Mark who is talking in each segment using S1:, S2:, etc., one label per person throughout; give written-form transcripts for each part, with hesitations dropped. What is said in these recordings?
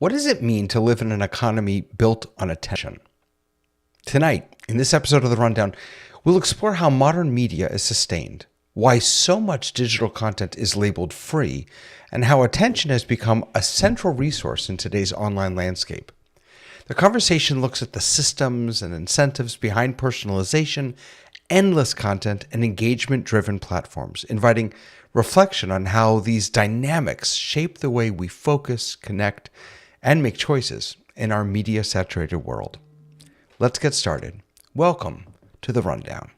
S1: What does it mean to live in an economy built on attention? Tonight, in this episode of The Rundown, we'll explore how modern media is sustained, why so much digital content is labeled free, and how attention has become a central resource in today's online landscape. The conversation looks at the systems and incentives behind personalization, endless content, and engagement-driven platforms, inviting reflection on how these dynamics shape the way we focus, connect, and make choices in our media-saturated world. Let's get started. Welcome to The Rundown.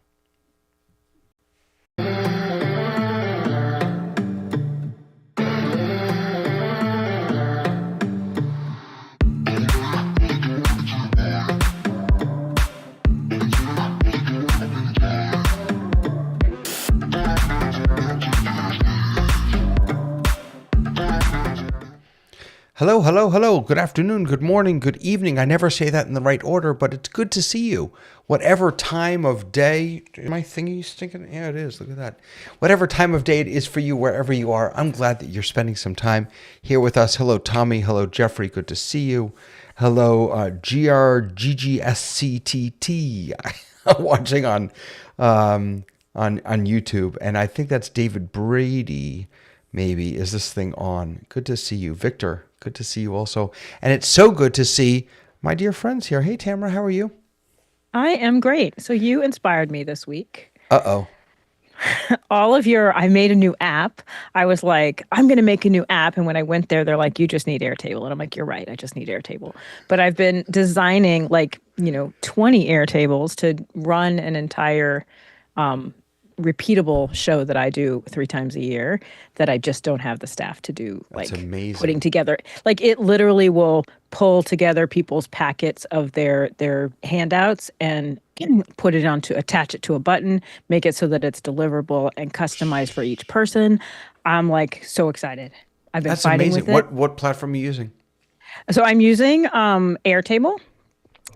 S1: Hello, hello, hello. Good afternoon, good morning, good evening. I never say that in the right order, but it's good to see you. Whatever time of day, my thingy stinking? Yeah, it is. Look at that. Whatever time of day it is for you, wherever you are, I'm glad that you're spending some time here with us. Hello, Tommy. Hello, Jeffrey. Good to see you. Hello, GRGGSCTT. Watching on YouTube, and I think that's David Brady. Maybe is this thing on? Good to see you, Victor. Good to see you also. And it's so good to see my dear friends here. Hey, Tamara, how are you?
S2: I am great. So you inspired me this week.
S1: Uh-oh.
S2: I made a new app. I was like, I'm going to make a new app. And when I went there, they're like, you just need Airtable. And I'm like, you're right. I just need Airtable. But I've been designing 20 Airtables to run an entire repeatable show that I do 3 times a year that I just don't have the staff to do.
S1: That's amazing.
S2: Putting together, it literally will pull together people's packets of their handouts and attach it to a button, make it so that it's deliverable and customized for each person. I'm so excited. I've been
S1: That's
S2: fighting
S1: amazing.
S2: with it.
S1: What platform are you using?
S2: So I'm using Airtable.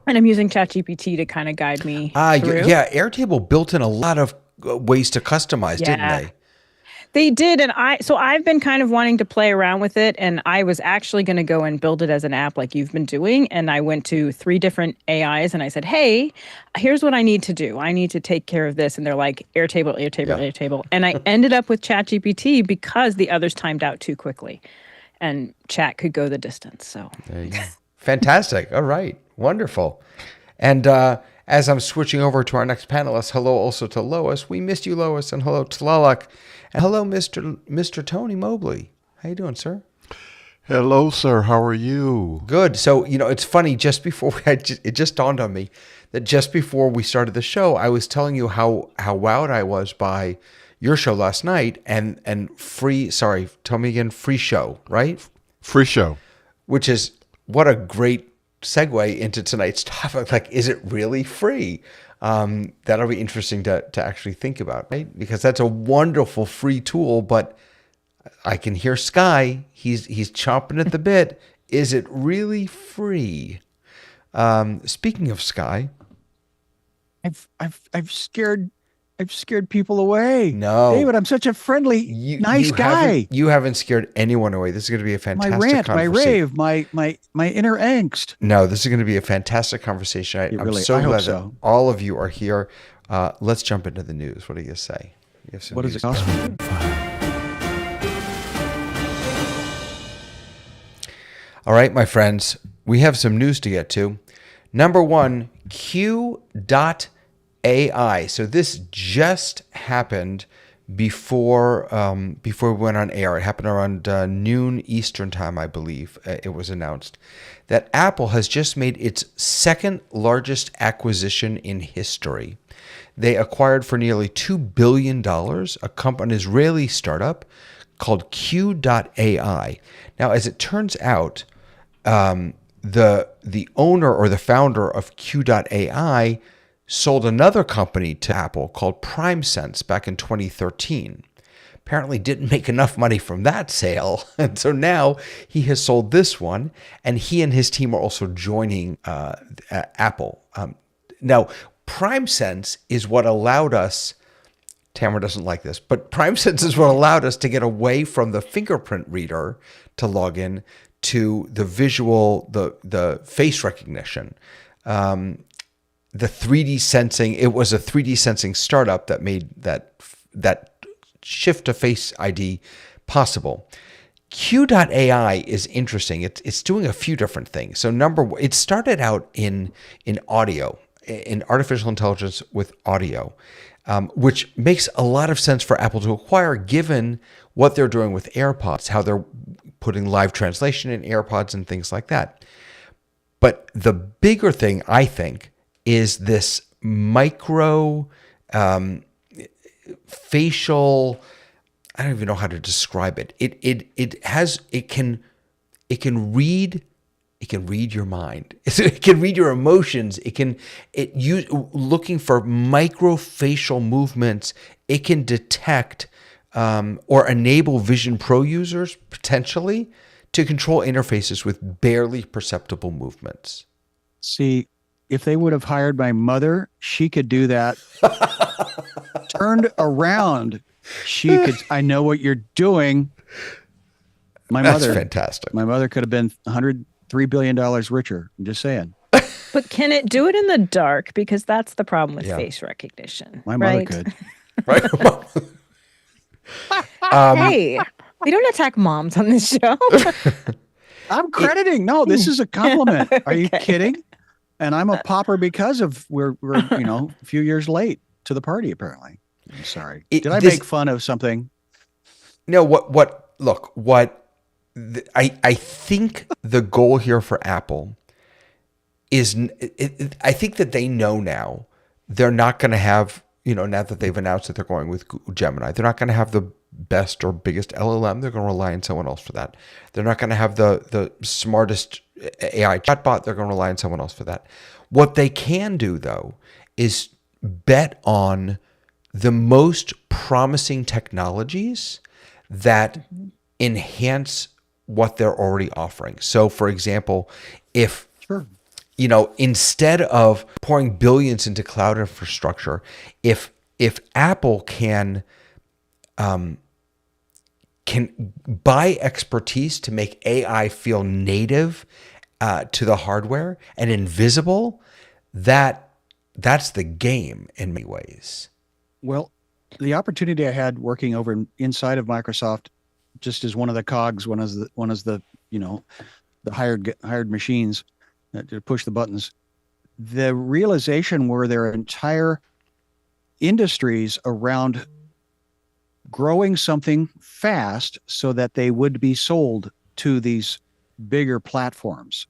S2: And I'm using ChatGPT to kind of guide me through.
S1: Yeah, Airtable built in a lot of ways to customize, didn't they?
S2: They did, and I've been kind of wanting to play around with it, and I was actually going to go and build it as an app like you've been doing, and I went to 3 different AIs, and I said, hey, here's what I need to do. I need to take care of this, and they're like, Airtable, and I ended up with ChatGPT because the others timed out too quickly, and Chat could go the distance, so.
S1: There you go. Fantastic. All right. Wonderful. And as I'm switching over to our next panelist, hello also to Lois. We missed you, Lois, and hello to Lalak. And hello, Mr. Tony Mobley. How you doing, sir?
S3: Hello, sir. How are you?
S1: Good. So, it's funny, just before it just dawned on me that just before we started the show, I was telling you how wowed I was by your show last night and tell me again, free show, right?
S3: Free show.
S1: Which is, what a great segue into tonight's topic. Is it really free? That'll be interesting to actually think about, right? Because that's a wonderful free tool, but I can hear Sky. He's chomping at the bit. Is it really free? Speaking of Sky,
S4: I've scared people away.
S1: No,
S4: David, I'm such a friendly, nice guy.
S1: You haven't scared anyone away. This is going to be a fantastic conversation.
S4: My rave, my inner angst.
S1: No, this is going to be a fantastic conversation. I'm so glad that all of you are here. Let's jump into the news. What do you say?
S4: What does it cost me?
S1: All right, my friends, we have some news to get to. Number one, Q.AI. So this just happened before we went on air. It happened around noon Eastern time, I believe. It was announced that Apple has just made its second largest acquisition in history. They acquired for nearly $2 billion an Israeli startup called Q.AI. Now, as it turns out, the owner or the founder of Q.AI sold another company to Apple called PrimeSense back in 2013. Apparently didn't make enough money from that sale. And so now he has sold this one, and he and his team are also joining Apple. Now, PrimeSense is what allowed us, Tamara doesn't like this, but PrimeSense is what allowed us to get away from the fingerprint reader to log in to the visual, the face recognition, the 3D sensing. It was a 3D sensing startup that made that shift to Face ID possible. Q.AI is interesting. It's doing a few different things. So number one, it started out in audio, in artificial intelligence with audio, which makes a lot of sense for Apple to acquire given what they're doing with AirPods, how they're putting live translation in AirPods and things like that. But the bigger thing, I think, is this micro facial. I don't even know how to describe it. It can read your mind. It can read your emotions. Looking for microfacial movements. It can detect or enable Vision Pro users potentially to control interfaces with barely perceptible movements.
S4: See, if they would have hired my mother, she could do that. Turned around, she could. I know what you're doing.
S1: That's fantastic.
S4: My mother could have been $103 billion richer. I'm just saying.
S2: But can it do it in the dark? Because that's the problem with face recognition.
S4: My mother could.
S1: Right?
S2: Hey, we don't attack moms on this show.
S4: I'm crediting. No, this is a compliment. Are you kidding? And I'm a pauper because of we're a few years late to the party. Apparently, I'm sorry. Did I make fun of something?
S1: No. I think the goal here for Apple is, I think that they know now they're not going to have, now that they've announced that they're going with Gemini, they're not going to have the best or biggest LLM. They're going to rely on someone else for that. They're not going to have the smartest AI chatbot. They're going to rely on someone else for that. What they can do, though, is bet on the most promising technologies that enhance what they're already offering. So, for example, if instead of pouring billions into cloud infrastructure, if Apple can buy expertise to make AI feel native to the hardware and invisible, that's the game in many ways.
S4: Well, the opportunity I had working over inside of Microsoft, just as one of the cogs, one of the the hired machines to push the buttons, the realization were their entire industries around growing something fast so that they would be sold to these bigger platforms.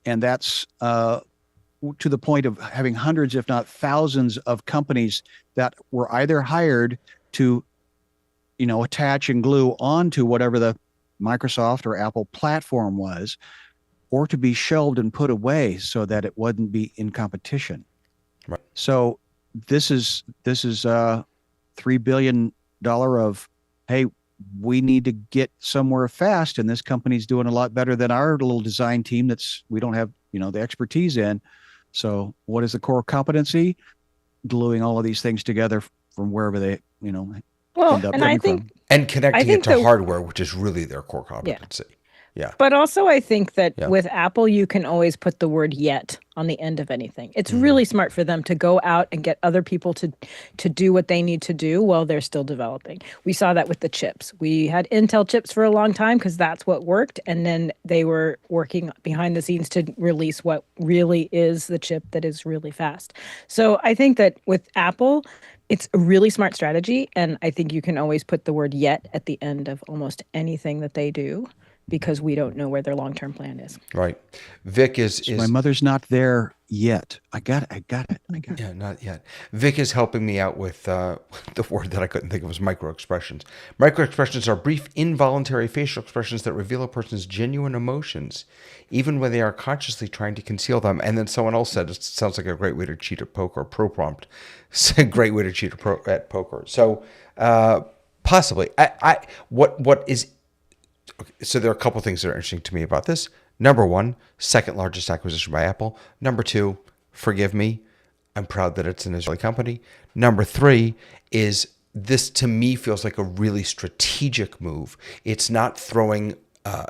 S4: And that's to the point of having hundreds, if not thousands, of companies that were either hired to, attach and glue onto whatever the Microsoft or Apple platform was, or to be shelved and put away so that it wouldn't be in competition.
S1: Right.
S4: So this is $3 billion of, hey, we need to get somewhere fast, and this company's doing a lot better than our little design team we don't have the expertise in. So what is the core competency? Gluing all of these things together from wherever they end up coming from.
S1: And connecting it to hardware, which is really their core competency. Yeah.
S2: But also I think that with Apple, you can always put the word yet on the end of anything. It's really smart for them to go out and get other people to do what they need to do while they're still developing. We saw that with the chips. We had Intel chips for a long time because that's what worked. And then they were working behind the scenes to release what really is the chip that is really fast. So I think that with Apple, it's a really smart strategy. And I think you can always put the word yet at the end of almost anything that they do, because we don't know where their long-term plan is.
S1: Right. Vic is
S4: my mother's not there yet. I got it.
S1: Yeah, not yet. Vic is helping me out with the word that I couldn't think of was microexpressions. Microexpressions are brief, involuntary facial expressions that reveal a person's genuine emotions, even when they are consciously trying to conceal them. And then someone else said, it sounds like a great way to cheat at poker. Pro prompt. It's a great way to cheat at poker. So possibly. What is... Okay, so there are a couple things that are interesting to me about this. Number one, second largest acquisition by Apple. Number two, forgive me, I'm proud that it's an Israeli company. Number three is this, to me, feels like a really strategic move. It's not throwing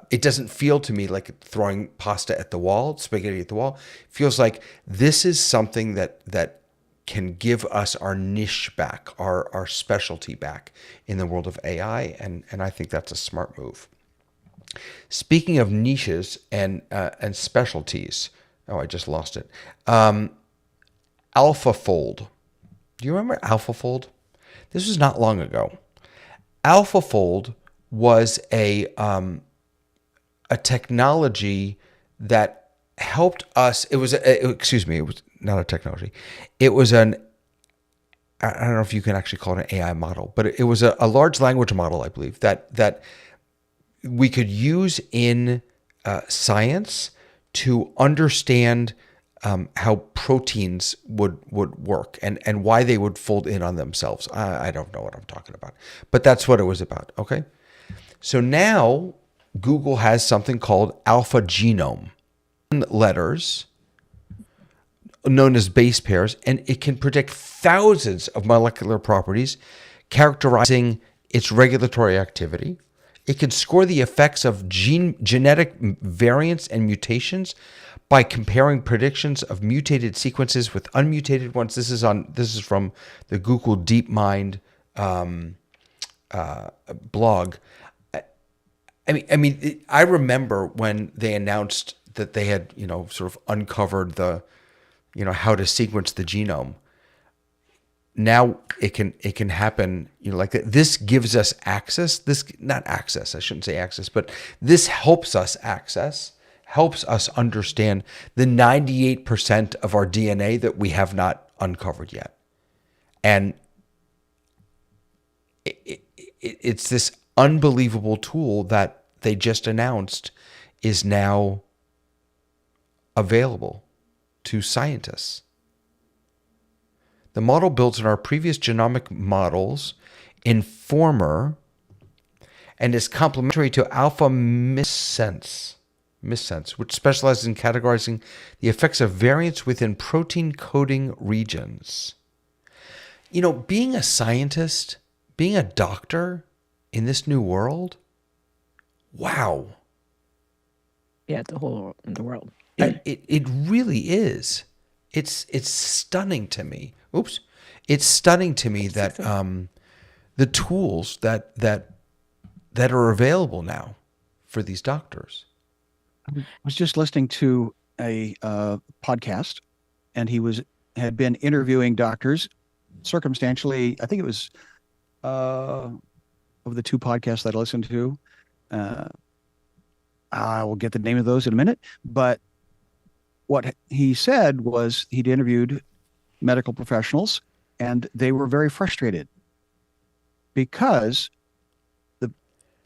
S1: It doesn't feel to me like throwing pasta at the wall, spaghetti at the wall. It feels like this is something that can give us our niche back, our specialty back in the world of AI, and I think that's a smart move. Speaking of niches and specialties, oh, I just lost it. AlphaFold. Do you remember AlphaFold? This was not long ago. AlphaFold was a technology that helped us. It was it was not a technology. It was an, I don't know if you can actually call it an AI model, but it was a large language model, I believe, that we could use in science to understand how proteins would work and why they would fold in on themselves. I don't know what I'm talking about, but that's what it was about. Okay. So now Google has something called Alpha Genome, letters known as base pairs, and it can predict thousands of molecular properties characterizing its regulatory activity. It can score the effects of genetic variants and mutations by comparing predictions of mutated sequences with unmutated ones. This is from the Google DeepMind blog. I remember when they announced that they had, sort of uncovered the, how to sequence the genome. Now it can happen, like that. This gives us access. Not access. I shouldn't say access, but this helps us understand the 98% of our DNA that we have not uncovered yet. And it's this unbelievable tool that they just announced is now available to scientists. The model builds on our previous genomic models, Informer, and is complementary to Alpha Missense, which specializes in categorizing the effects of variants within protein coding regions. Being a scientist, being a doctor in this new world, wow.
S2: Yeah, the whole in the world.
S1: It really is. It's stunning to me. Oops. It's stunning to me that the tools that are available now for these doctors.
S4: I was just listening to a podcast, and he had been interviewing doctors circumstantially. I think it was of the two podcasts that I listened to. I will get the name of those in a minute. But what he said was he'd interviewed medical professionals, and they were very frustrated because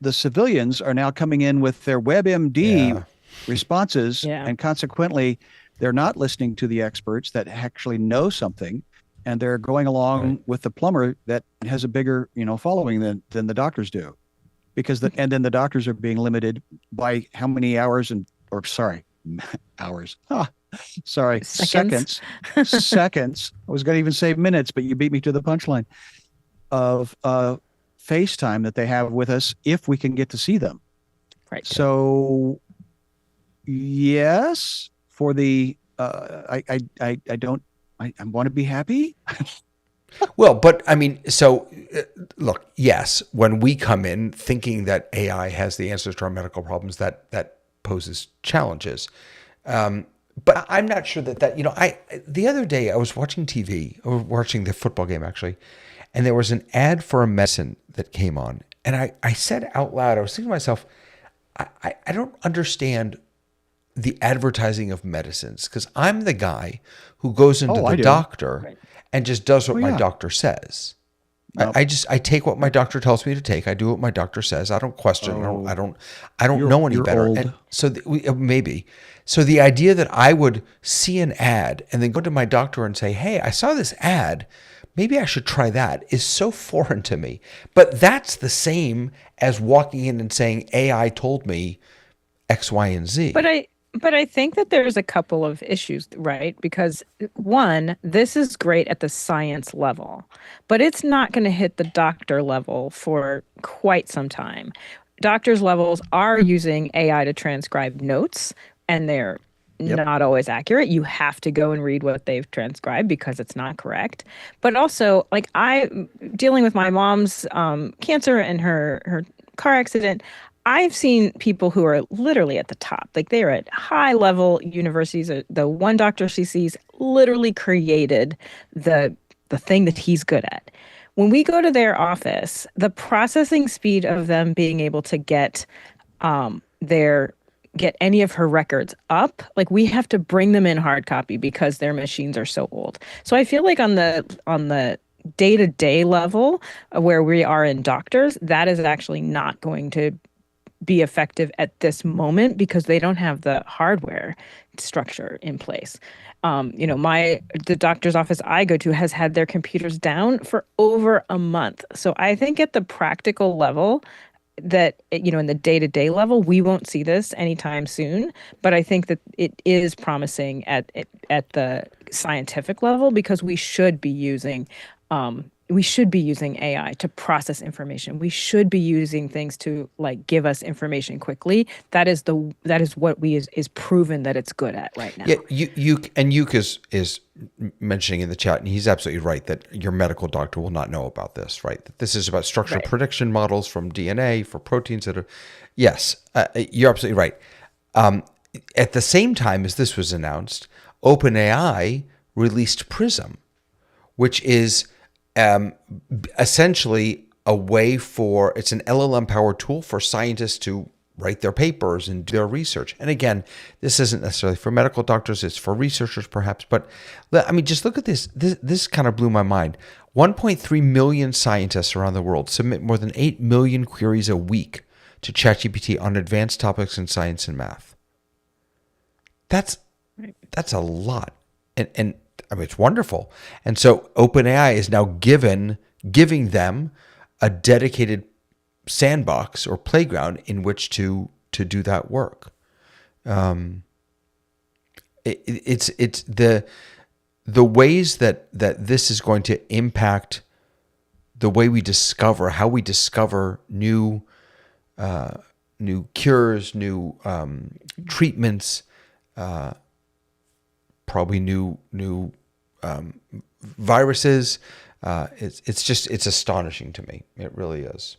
S4: the civilians are now coming in with their WebMD responses, and consequently, they're not listening to the experts that actually know something, and they're going along with the plumber that has a bigger, following than the doctors do, and then the doctors are being limited by how many hours hours. Seconds. Seconds. I was going to even say minutes, but you beat me to the punchline of FaceTime that they have with us if we can get to see them.
S2: Right.
S4: So, yes, for the I want to be happy.
S1: Well, but look, yes, when we come in thinking that AI has the answers to our medical problems, that poses challenges. But I'm not sure that the other day I was watching TV, or watching the football game actually, and there was an ad for a medicine that came on. And I said out loud, I was thinking to myself, I don't understand the advertising of medicines, because I'm the guy who goes into the doctor and just does what my doctor says. Nope. I take what my doctor tells me to take. I do what my doctor says. I don't question. I don't know any better.
S4: Old.
S1: And so maybe. So the idea that I would see an ad and then go to my doctor and say, "Hey, I saw this ad. Maybe I should try that," is so foreign to me. But that's the same as walking in and saying, "AI told me X, Y, and Z."
S2: But I think that there's a couple of issues, right? Because one, this is great at the science level, but it's not going to hit the doctor level for quite some time. doctors levels are using AI to transcribe notes, and they're
S4: Yep.
S2: not always accurate. You have to go and read what they've transcribed because it's not correct. But also, like I dealing with my mom's cancer and her car accident, I've seen people who are literally at the top, like they're at high level universities. The one doctor she sees literally created the the thing that he's good at. When we go to their office, the processing speed of them being able to their get any of her records up, like we have to bring them in hard copy because their machines are so old. So I feel like on the day-to-day level where we are in doctors, that is actually not going to be effective at this moment because they don't have the hardware structure in place. The doctor's office I go to has had their computers down for over a month. So I think at the practical level, that in the day-to-day level we won't see this anytime soon, but I think that it is promising at the scientific level because we should be using AI to process information. We should be using things to like give us information quickly. That is what is proven that it's good at right now.
S1: Yeah, Yuke is mentioning in the chat, and he's absolutely right that your medical doctor will not know about this, right? That this is about structural
S2: Right.
S1: prediction models from DNA for proteins that are. Yes, you're absolutely right. At the same time as this was announced, OpenAI released Prism, which is essentially a way for it's an LLM powered tool for scientists to write their papers and do their research. And again, this isn't necessarily for medical doctors; it's for researchers, perhaps. But I mean, just look at this. This kind of blew my mind. 1.3 million scientists around the world submit more than 8 million queries a week to ChatGPT on advanced topics in science and math. That's a lot, and I mean, it's wonderful. And so OpenAI is now giving them a dedicated sandbox or playground in which to do that work. It's the ways that this is going to impact the way we discover, how we discover new cures, new treatments, probably new viruses. It's astonishing to me. It really is.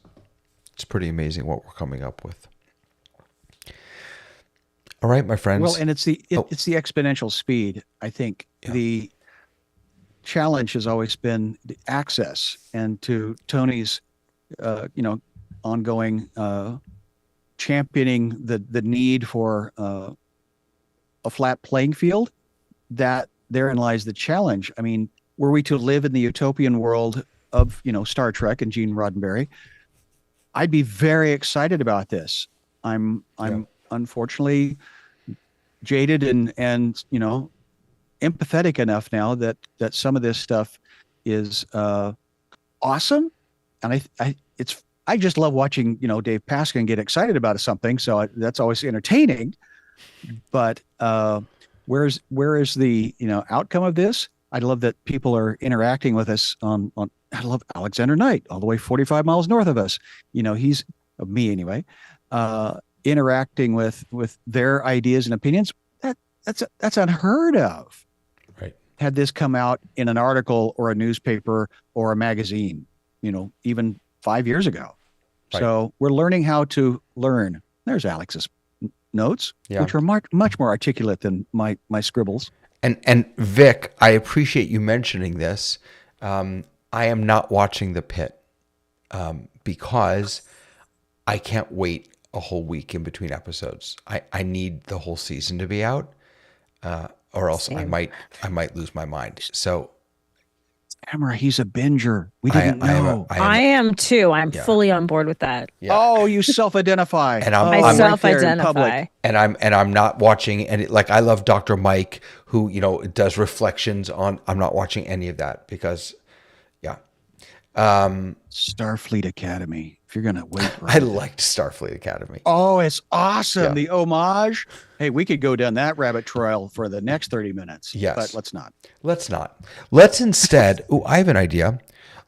S1: It's pretty amazing what we're coming up with. All right, my friends.
S4: Well, and it's the exponential speed. I think the challenge has always been the access, and to Tony's, ongoing championing the need for a flat playing field. That therein lies the challenge. I mean, were we to live in the utopian world of Star Trek and Gene Roddenberry, I'd be very excited about this. I'm unfortunately jaded and empathetic enough now that some of this stuff is awesome, and I just love watching Dave Paskin get excited about something. So that's always entertaining. But where is the outcome of this? I love that people are interacting with us on. I love Alexander Knight, all the way 45 miles north of us. He's of me anyway, interacting with their ideas and opinions. That's unheard of.
S1: Right.
S4: Had this come out in an article or a newspaper or a magazine, even 5 years ago.
S1: Right.
S4: So we're learning how to learn. There's Alex's notes, which are much more articulate than my scribbles.
S1: And Vic, I appreciate you mentioning this. I am not watching The Pit because I can't wait a whole week in between episodes. I need the whole season to be out, or else I might lose my mind. So,
S4: Tamara, he's a binger. We didn't know.
S2: I am too. I'm fully on board with that.
S4: Yeah. Oh, you self-identify.
S1: And
S2: I self-identify.
S1: And I'm not watching any. Like, I love Dr. Mike, who does reflections on. I'm not watching any of that because,
S4: Starfleet Academy. If you're gonna wait,
S1: I liked Starfleet Academy.
S4: Oh, it's awesome.
S1: Yeah.
S4: The homage. Hey, we could go down that rabbit trail for the next 30 minutes.
S1: Yes.
S4: But let's not.
S1: Let's instead. Oh, I have an idea.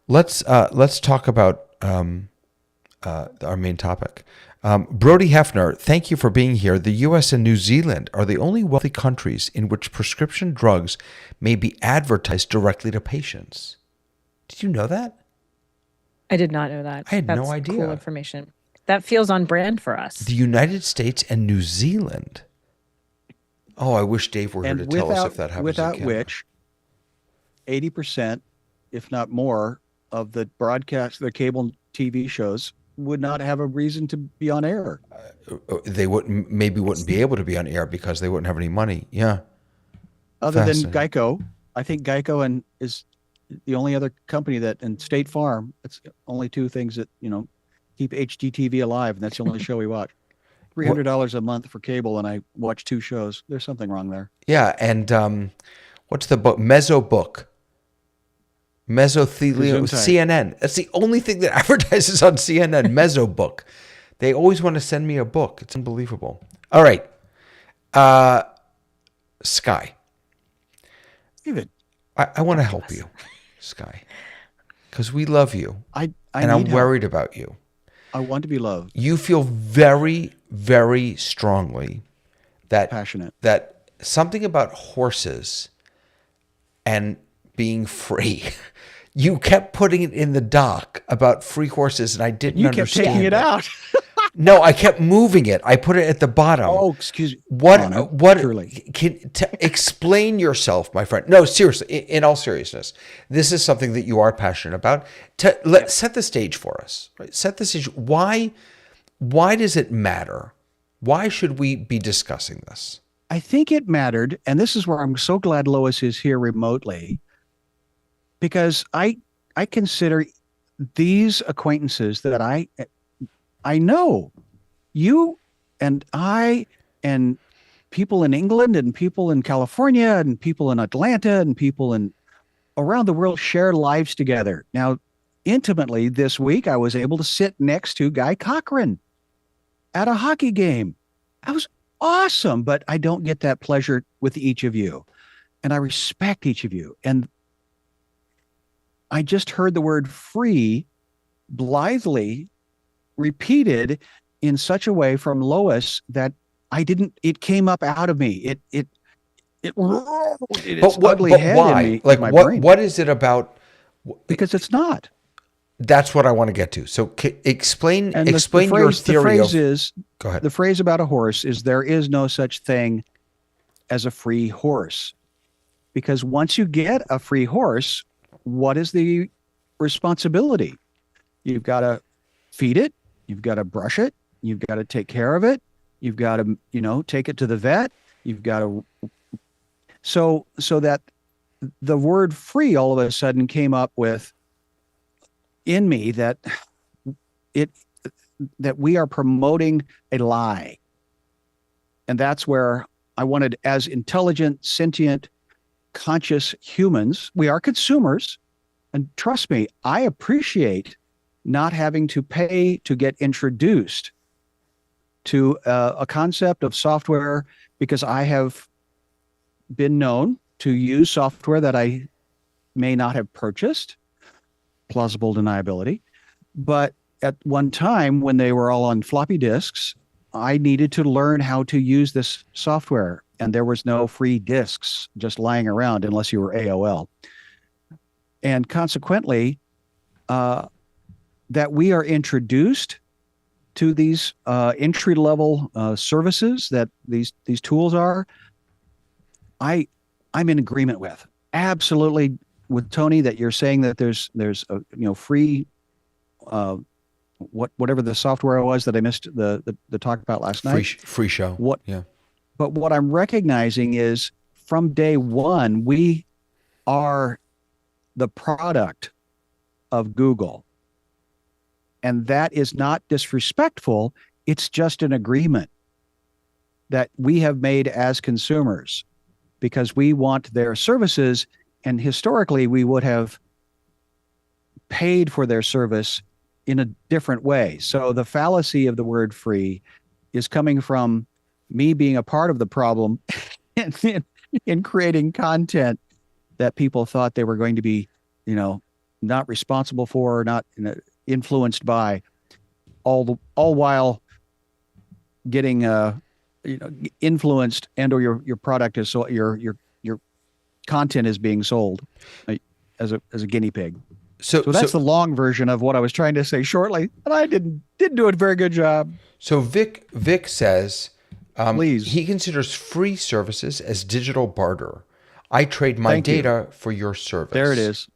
S1: Let's talk about our main topic. Brody Hefner, thank you for being here. The U.S. and New Zealand are the only wealthy countries in which prescription drugs may be advertised directly to patients. Did you know that?
S2: I did not know that.
S1: I had no
S2: That's
S1: idea.
S2: cool information. That feels on brand for us.
S1: The United States and New Zealand. Oh, I wish Dave were here to tell us if that happens in
S4: without
S1: Canada.
S4: which 80%, if not more, of the broadcast, the cable TV shows would not have a reason to be on air.
S1: They wouldn't be able to be on air because they wouldn't have any money. Yeah.
S4: Other than
S1: Fascinating.
S4: Geico, I think Geico is the only other company that, and State Farm, it's only two things that, keep HGTV alive, and that's the only show we watch. $300 a month for cable, and I watch two shows. There's something wrong there.
S1: Yeah, and what's the book? Mesothelioma,
S4: Gesundheit.
S1: CNN. That's the only thing that advertises on CNN, Mesobook. They always want to send me a book. It's unbelievable. All right. Sky.
S4: David,
S1: I want to help you, Sky, because we love you,
S4: I
S1: and I'm
S4: need help.
S1: worried about you.
S4: I want to be loved,
S1: You feel very, very strongly that
S4: passionate.
S1: that something about horses and being free. You kept putting it in the doc about free horses, and I didn't
S4: You kept
S1: understand
S4: taking it out.
S1: No, I kept moving it. I put it at the bottom.
S4: Oh, excuse me.
S1: What?
S4: Truly.
S1: Explain yourself, my friend. No, seriously. In all seriousness, this is something that you are passionate about. Set the stage for us. Right? Set the stage. Why does it matter? Why should we be discussing this?
S4: I think it mattered, and this is where I'm so glad Lois is here remotely, because I consider these acquaintances that I know, you and I and people in England and people in California and people in Atlanta and people in around the world share lives together. Now, intimately this week, I was able to sit next to Guy Cochran at a hockey game. That was awesome, but I don't get that pleasure with each of you. And I respect each of you. And I just heard the word free blithely repeated in such a way from Lois that it came up out of me. It ugly head
S1: why?
S4: in me,
S1: Like
S4: in my
S1: what?
S4: brain.
S1: What is it about?
S4: Because it's not.
S1: That's what I want to get to. So explain
S4: And
S1: explain your theory
S4: the phrase
S1: of.
S4: is,
S1: Go ahead.
S4: the phrase about a horse is there is no such thing as a free horse. Because once you get a free horse, what is the responsibility? You've got to feed it. You've got to brush it. You've got to take care of it. You've got to, take it to the vet. You've got to. So that the word free all of a sudden came up with in me that we are promoting a lie. And that's where I wanted, as intelligent, sentient, conscious humans, we are consumers. And trust me, I appreciate not having to pay to get introduced to a concept of software, because I have been known to use software that I may not have purchased, plausible deniability. But at one time when they were all on floppy disks, I needed to learn how to use this software. And there was no free disks just lying around unless you were AOL. And consequently, that we are introduced to these entry-level services that these tools are, I'm in agreement with. Absolutely with Tony that you're saying that there's a free whatever the software was that I missed the talk about last night.
S1: Free show. Yeah.
S4: But what I'm recognizing is from day one, we are the product of Google. And that is not disrespectful. It's just an agreement that we have made as consumers because we want their services. And historically, we would have paid for their service in a different way. So the fallacy of the word free is coming from me being a part of the problem in creating content that people thought they were going to be, not responsible for, or not influenced by, all while getting influenced, and or your product is, so your content is being sold uh, as a guinea pig.
S1: So,
S4: So
S1: so,
S4: that's the long version of what I was trying to say shortly, and I didn't do a very good job.
S1: so Vic says
S4: Please,
S1: he considers free services as digital barter. I trade my
S4: thank you.
S1: data for your
S4: There it
S1: service.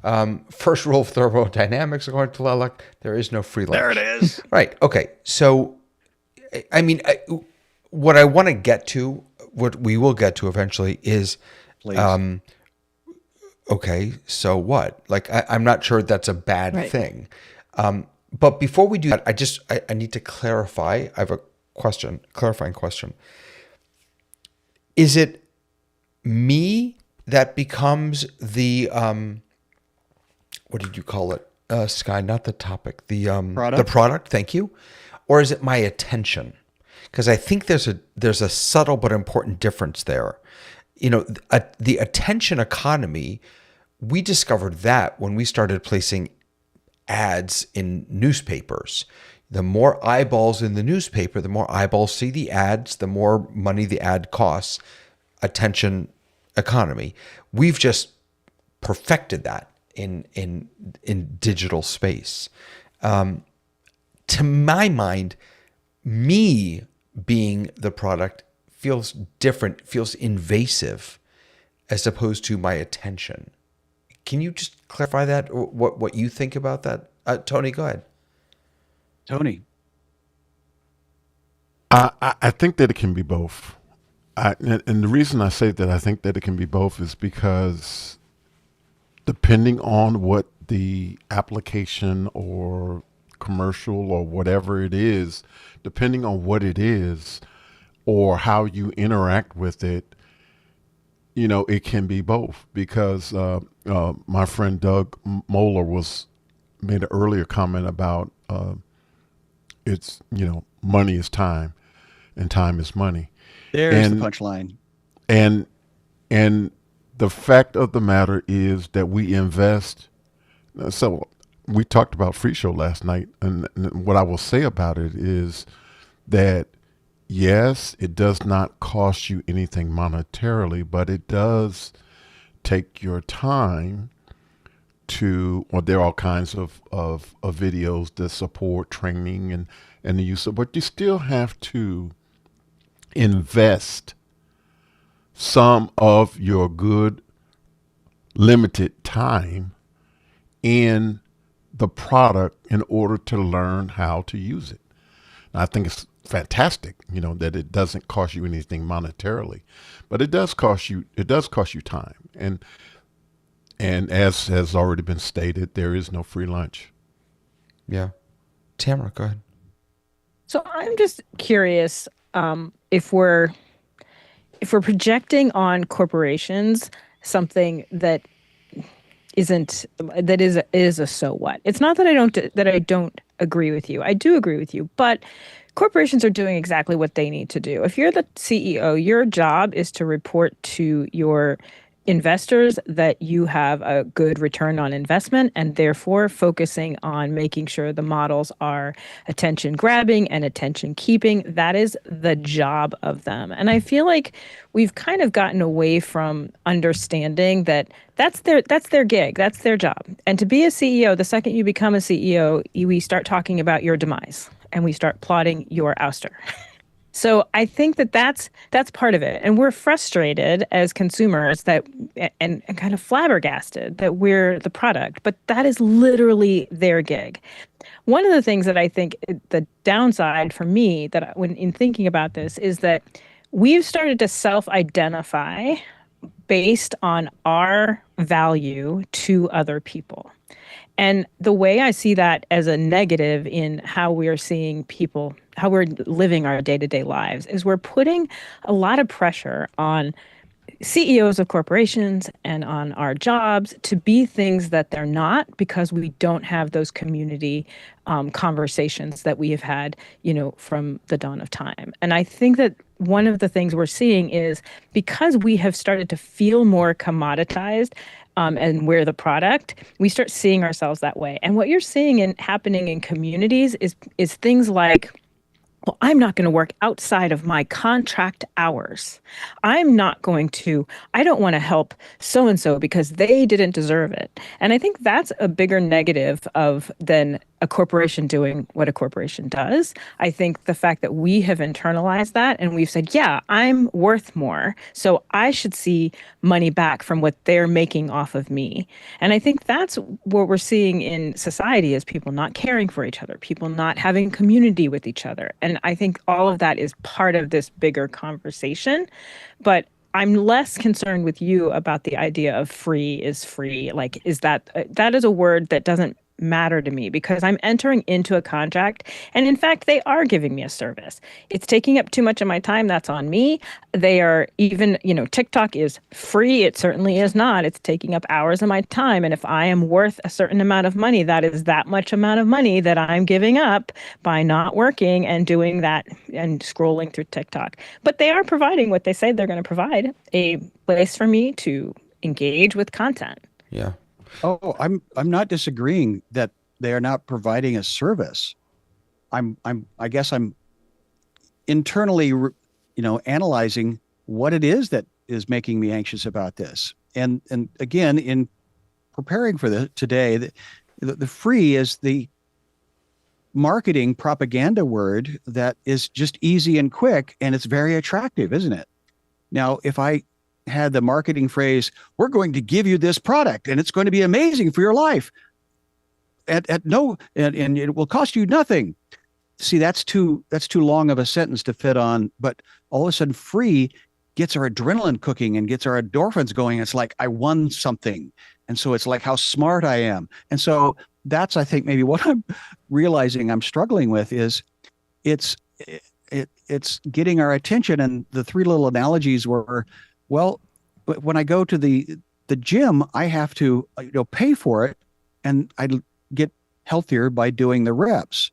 S4: is.
S1: First rule of thermodynamics, according to Lelek, there is no free
S4: There it
S1: lunch.
S4: is.
S1: Right. Okay. So, I mean, what I want to get to, what we will get to eventually is,
S4: Please.
S1: okay, so what? Like, I'm not sure that's a bad
S2: Right.
S1: thing. But before we do that, I need to clarify. I have a clarifying question. Is it me that becomes the what did you call it? Sky, not the topic, the
S4: Product?
S1: product. Thank you. Or is it my attention? Because I think there's a subtle but important difference there. You know, the attention economy. We discovered that when we started placing ads in newspapers. The more eyeballs in the newspaper, the more eyeballs see the ads, the more money the ad costs. Attention economy. We've just perfected that in digital space. To my mind, me being the product feels different, feels invasive, as opposed to my attention. Can you just clarify that? Or what you think about that, Tony? Go ahead.
S4: Tony.
S3: I think that it can be both. And the reason I say that I think that it can be both is because depending on what the application or commercial or whatever it is, depending on what it is or how you interact with it, it can be both. Because my friend Doug Moeller made an earlier comment about it's money is time and time is money.
S4: There's the punchline.
S3: And and the fact of the matter is that we invest. So we talked about Free Show last night, and what I will say about it is that yes, it does not cost you anything monetarily, but it does take your time to. Well, there are all kinds of videos that support training and the use of, but you still have to invest some of your good limited time in the product in order to learn how to use it. And I think it's fantastic, that it doesn't cost you anything monetarily, but it does cost you time. And as has already been stated, there is no free lunch.
S1: Yeah. Tamara, go ahead.
S2: So I'm just curious, if we're projecting on corporations something that is a so what. It's not that I don't agree with you. I do agree with you, but corporations are doing exactly what they need to do. If you're the CEO, your job is to report to your investors that you have a good return on investment, and therefore focusing on making sure the models are attention grabbing and attention keeping. That is the job of them. And I feel like we've kind of gotten away from understanding that that's their gig, that's their job. And to be a CEO, the second you become a CEO, we start talking about your demise and we start plotting your ouster. So I think that's part of it. And we're frustrated as consumers and kind of flabbergasted that we're the product, but that is literally their gig. One of the things that I think the downside for me when in thinking about this is that we've started to self-identify based on our value to other people. And the way I see that as a negative in how we're seeing people, how we're living our day-to-day lives, is we're putting a lot of pressure on CEOs of corporations and on our jobs to be things that they're not, because we don't have those community conversations that we have had, from the dawn of time. And I think that one of the things we're seeing is because we have started to feel more commoditized, and we're the product, we start seeing ourselves that way. And what you're seeing happening in communities is things like well, I'm not going to work outside of my contract hours. I'm not going to, I don't want to help so and so because they didn't deserve it. And I think that's a bigger negative of than a corporation doing what a corporation does. I think the fact that we have internalized that and we've said, yeah, I'm worth more. So I should see money back from what they're making off of me. And I think that's what we're seeing in society is people not caring for each other, people not having community with each other. And I think all of that is part of this bigger conversation. But I'm less concerned with you about the idea of free is free. Like, is that that is a word that doesn't matter to me because I'm entering into a contract. And in fact, they are giving me a service. It's taking up too much of my time. That's on me. They are even, TikTok is free. It certainly is not. It's taking up hours of my time. And if I am worth a certain amount of money, that is that much amount of money that I'm giving up by not working and doing that and scrolling through TikTok. But they are providing what they say they're going to provide, a place for me to engage with content.
S1: Yeah.
S4: Oh, I'm not disagreeing that they are not providing a service. I guess I'm internally, analyzing what it is that is making me anxious about this. And again, in preparing for the today, the free is the marketing propaganda word that is just easy and quick, and it's very attractive, isn't it? Now, if I had the marketing phrase, we're going to give you this product and it's going to be amazing for your life at no, and it will cost you nothing. See, that's too long of a sentence to fit on, but all of a sudden free gets our adrenaline cooking and gets our endorphins going. It's like, I won something. And so it's like how smart I am. And so that's, I think, maybe what I'm realizing I'm struggling with is it's getting our attention. And the three little analogies were, well, when I go to the gym, I have to pay for it, and I get healthier by doing the reps.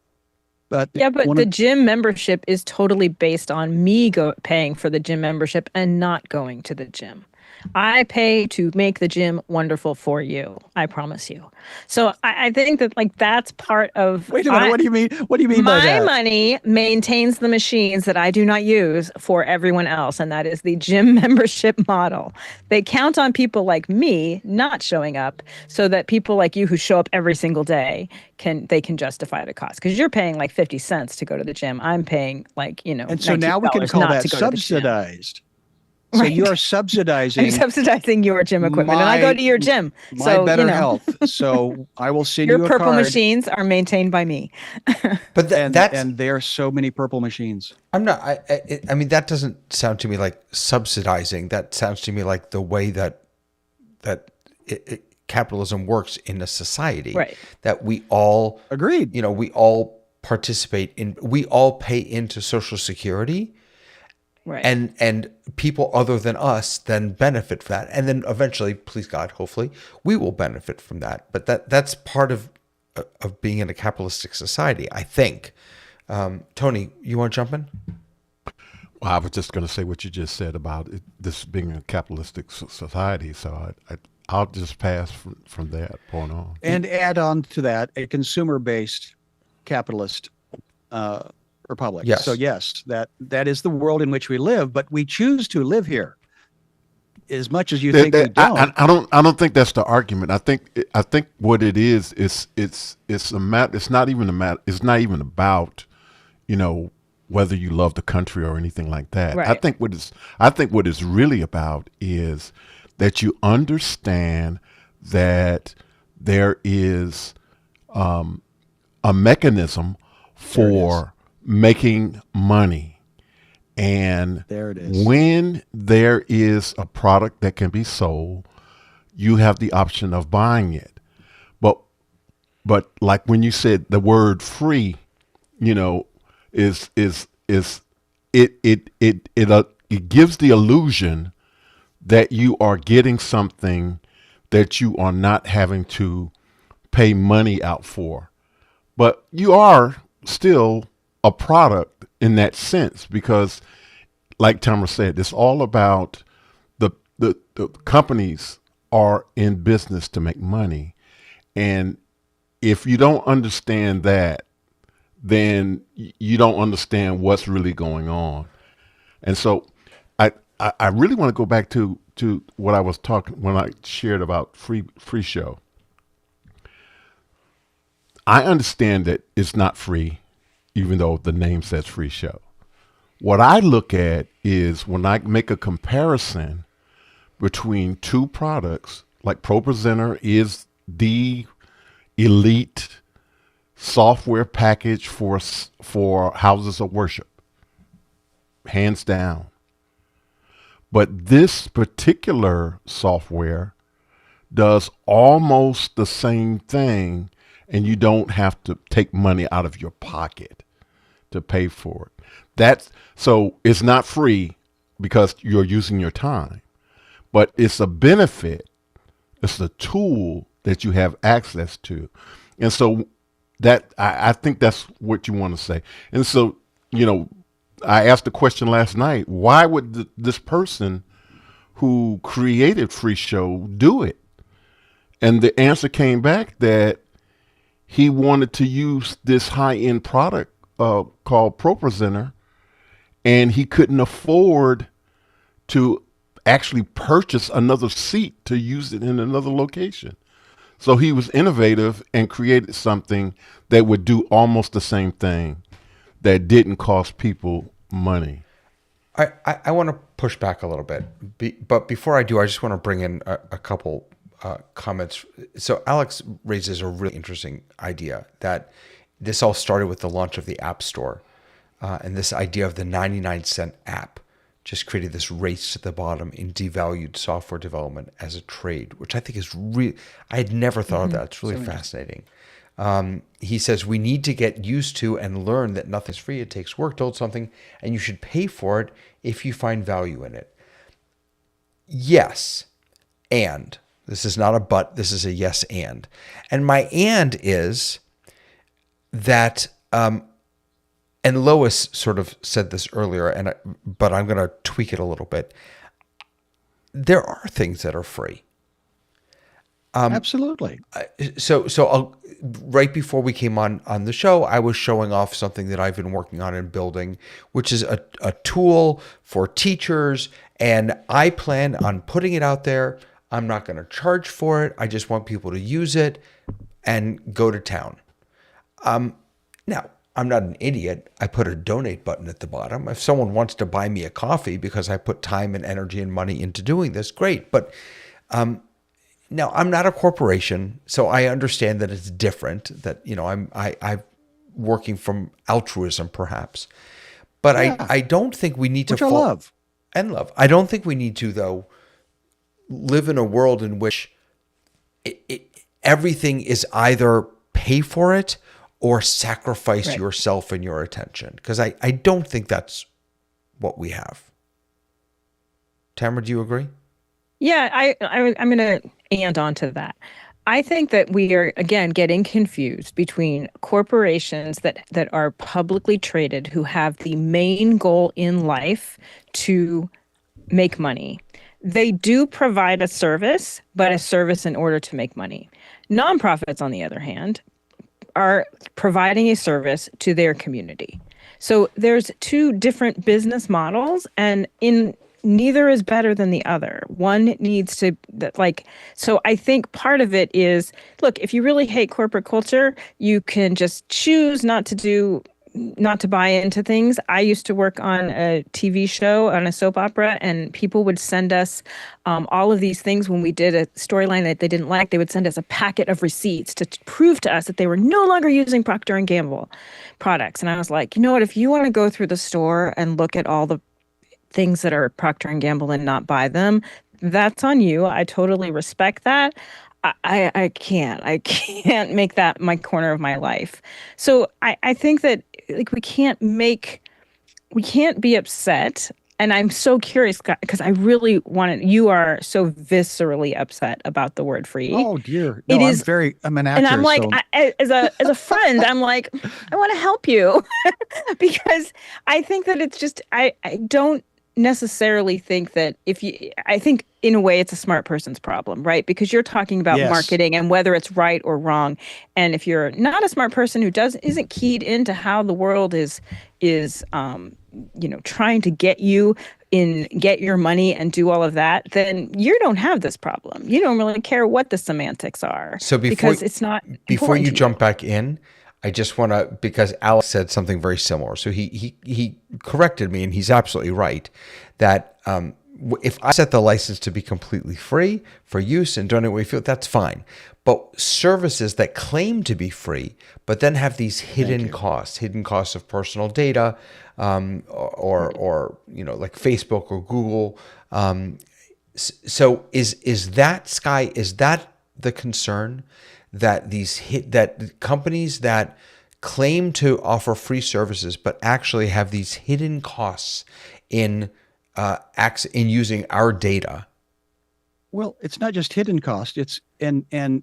S4: But
S2: yeah, but the gym membership is totally based on me paying for the gym membership and not going to the gym. I pay to make the gym wonderful for you. I promise you. So I think that that's part of.
S4: Wait a minute. What do you mean? What do you mean by that?
S2: My money maintains the machines that I do not use for everyone else, and that is the gym membership model. They count on people like me not showing up, so that people like you who show up every single day can justify the cost. Because you're paying like 50 cents to go to the gym. I'm paying
S4: And so now we can call that subsidized. So
S2: right.
S4: you are subsidizing.
S2: I'm subsidizing your gym equipment, and I go to your gym.
S4: My better health. So I will send you a card.
S2: Your purple machines are maintained by me.
S1: But
S4: and there are so many purple machines.
S1: I'm not. I mean, that doesn't sound to me like subsidizing. That sounds to me like the way that capitalism works in a society.
S2: Right.
S1: That we all
S4: agreed.
S1: We all participate in. We all pay into Social Security.
S2: Right.
S1: And people other than us then benefit from that. And then eventually, please God, hopefully, we will benefit from that. But that's part of being in a capitalistic society, I think. Tony, you want to jump in?
S3: Well, I was just going to say what you just said about this being a capitalistic society. So I'll just pass from that point on.
S4: And add on to that, a consumer-based capitalist republic.
S1: Yes.
S4: So yes, that is the world in which we live, but we choose to live here. As much as you think we don't.
S3: I don't think that's the argument. I think what it is it's a matter. It's not even a matter. It's not even about whether you love the country or anything like that.
S2: Right.
S3: I think what it's really about is that you understand that there is a mechanism for making money. And
S4: there it is.
S3: When there is a product that can be sold, you have the option of buying it. But like when you said the word free, it gives the illusion that you are getting something that you are not having to pay money out for. But you are still a product in that sense, because like Tamara said, it's all about the companies are in business to make money. And if you don't understand that, then you don't understand what's really going on. And so I really want to go back to what I was talking when I shared about free show. I understand that it's not free, even though the name says free show. What I look at is when I make a comparison between two products, like ProPresenter is the elite software package for houses of worship, hands down. But this particular software does almost the same thing, and you don't have to take money out of your pocket to pay for it. So it's not free because you're using your time, but it's a benefit. It's a tool that you have access to. And so that I think that's what you want to say. And so, I asked the question last night, why would this person who created Free Show do it? And the answer came back that he wanted to use this high-end product called ProPresenter, and he couldn't afford to actually purchase another seat to use it in another location. So he was innovative and created something that would do almost the same thing that didn't cost people money.
S1: I want to push back a little bit, but before I do, I just want to bring in a couple comments. So Alex raises a really interesting idea that this all started with the launch of the App Store, and this idea of the 99-cent app just created this race to the bottom in devalued software development as a trade, which I think is I had never thought of that. It's really fascinating. He says, we need to get used to and learn that nothing's free. It takes work to build something, and you should pay for it if you find value in it. Yes, and this is not a but, this is a yes and. And my and is that, and Lois sort of said this earlier, but I'm going to tweak it a little bit. There are things that are free.
S4: Absolutely.
S1: So right before we came on the show, I was showing off something that I've been working on and building, which is a tool for teachers. And I plan on putting it out there. I'm not going to charge for it. I just want people to use it and go to town. Now, I'm not an idiot. I put a donate button at the bottom. If someone wants to buy me a coffee because I put time and energy and money into doing this, great. But now, I'm not a corporation, so I understand that it's different, that, I'm working from altruism, perhaps. But yeah. I don't think we need to...
S4: Which I love.
S1: And love. I don't think we need to, though, live in a world in which everything is either pay for it or sacrifice yourself and your attention. Because I don't think that's what we have. Tamara, do you agree?
S2: Yeah, I'm going to and on to that. I think that we are, again, getting confused between corporations that are publicly traded who have the main goal in life to make money. They do provide a service, but a service in order to make money. Nonprofits, on the other hand, are providing a service to their community. So there's two different business models, and neither is better than the other. One needs to, so I think part of it is, look, if you really hate corporate culture, you can just choose not to buy into things. I used to work on a TV show, on a soap opera, and people would send us all of these things when we did a storyline that they didn't like. They would send us a packet of receipts to prove to us that they were no longer using Procter & Gamble products. And I was like, you know what, if you want to go through the store and look at all the things that are Procter & Gamble and not buy them, that's on you. I totally respect that. I can't make that my corner of my life. So I think that we can't be upset. And I'm so curious because I really you are so viscerally upset about the word free.
S4: Oh dear. No, I'm an actor.
S2: And I'm like, as a friend, I'm like, I want to help you because I think that it's just, I don't necessarily think that I think in a way it's a smart person's problem, right? Because you're talking about
S4: Yes.
S2: marketing and whether it's right or wrong. And if you're not a smart person who isn't keyed into how the world is trying to get your money and do all of that, then you don't have this problem. You don't really care what the semantics are
S1: So
S2: because it's not
S1: before
S2: important
S1: you
S2: to
S1: jump back in, I just want to, because Alex said something very similar. So he corrected me, and he's absolutely right that if I set the license to be completely free for use and donate what we feel, that's fine. But services that claim to be free, but then have these hidden costs of personal data, or like Facebook or Google. So is that Sky? Is that the concern that that companies that claim to offer free services but actually have these hidden costs in using our data?
S4: Well, it's not just hidden cost. It's and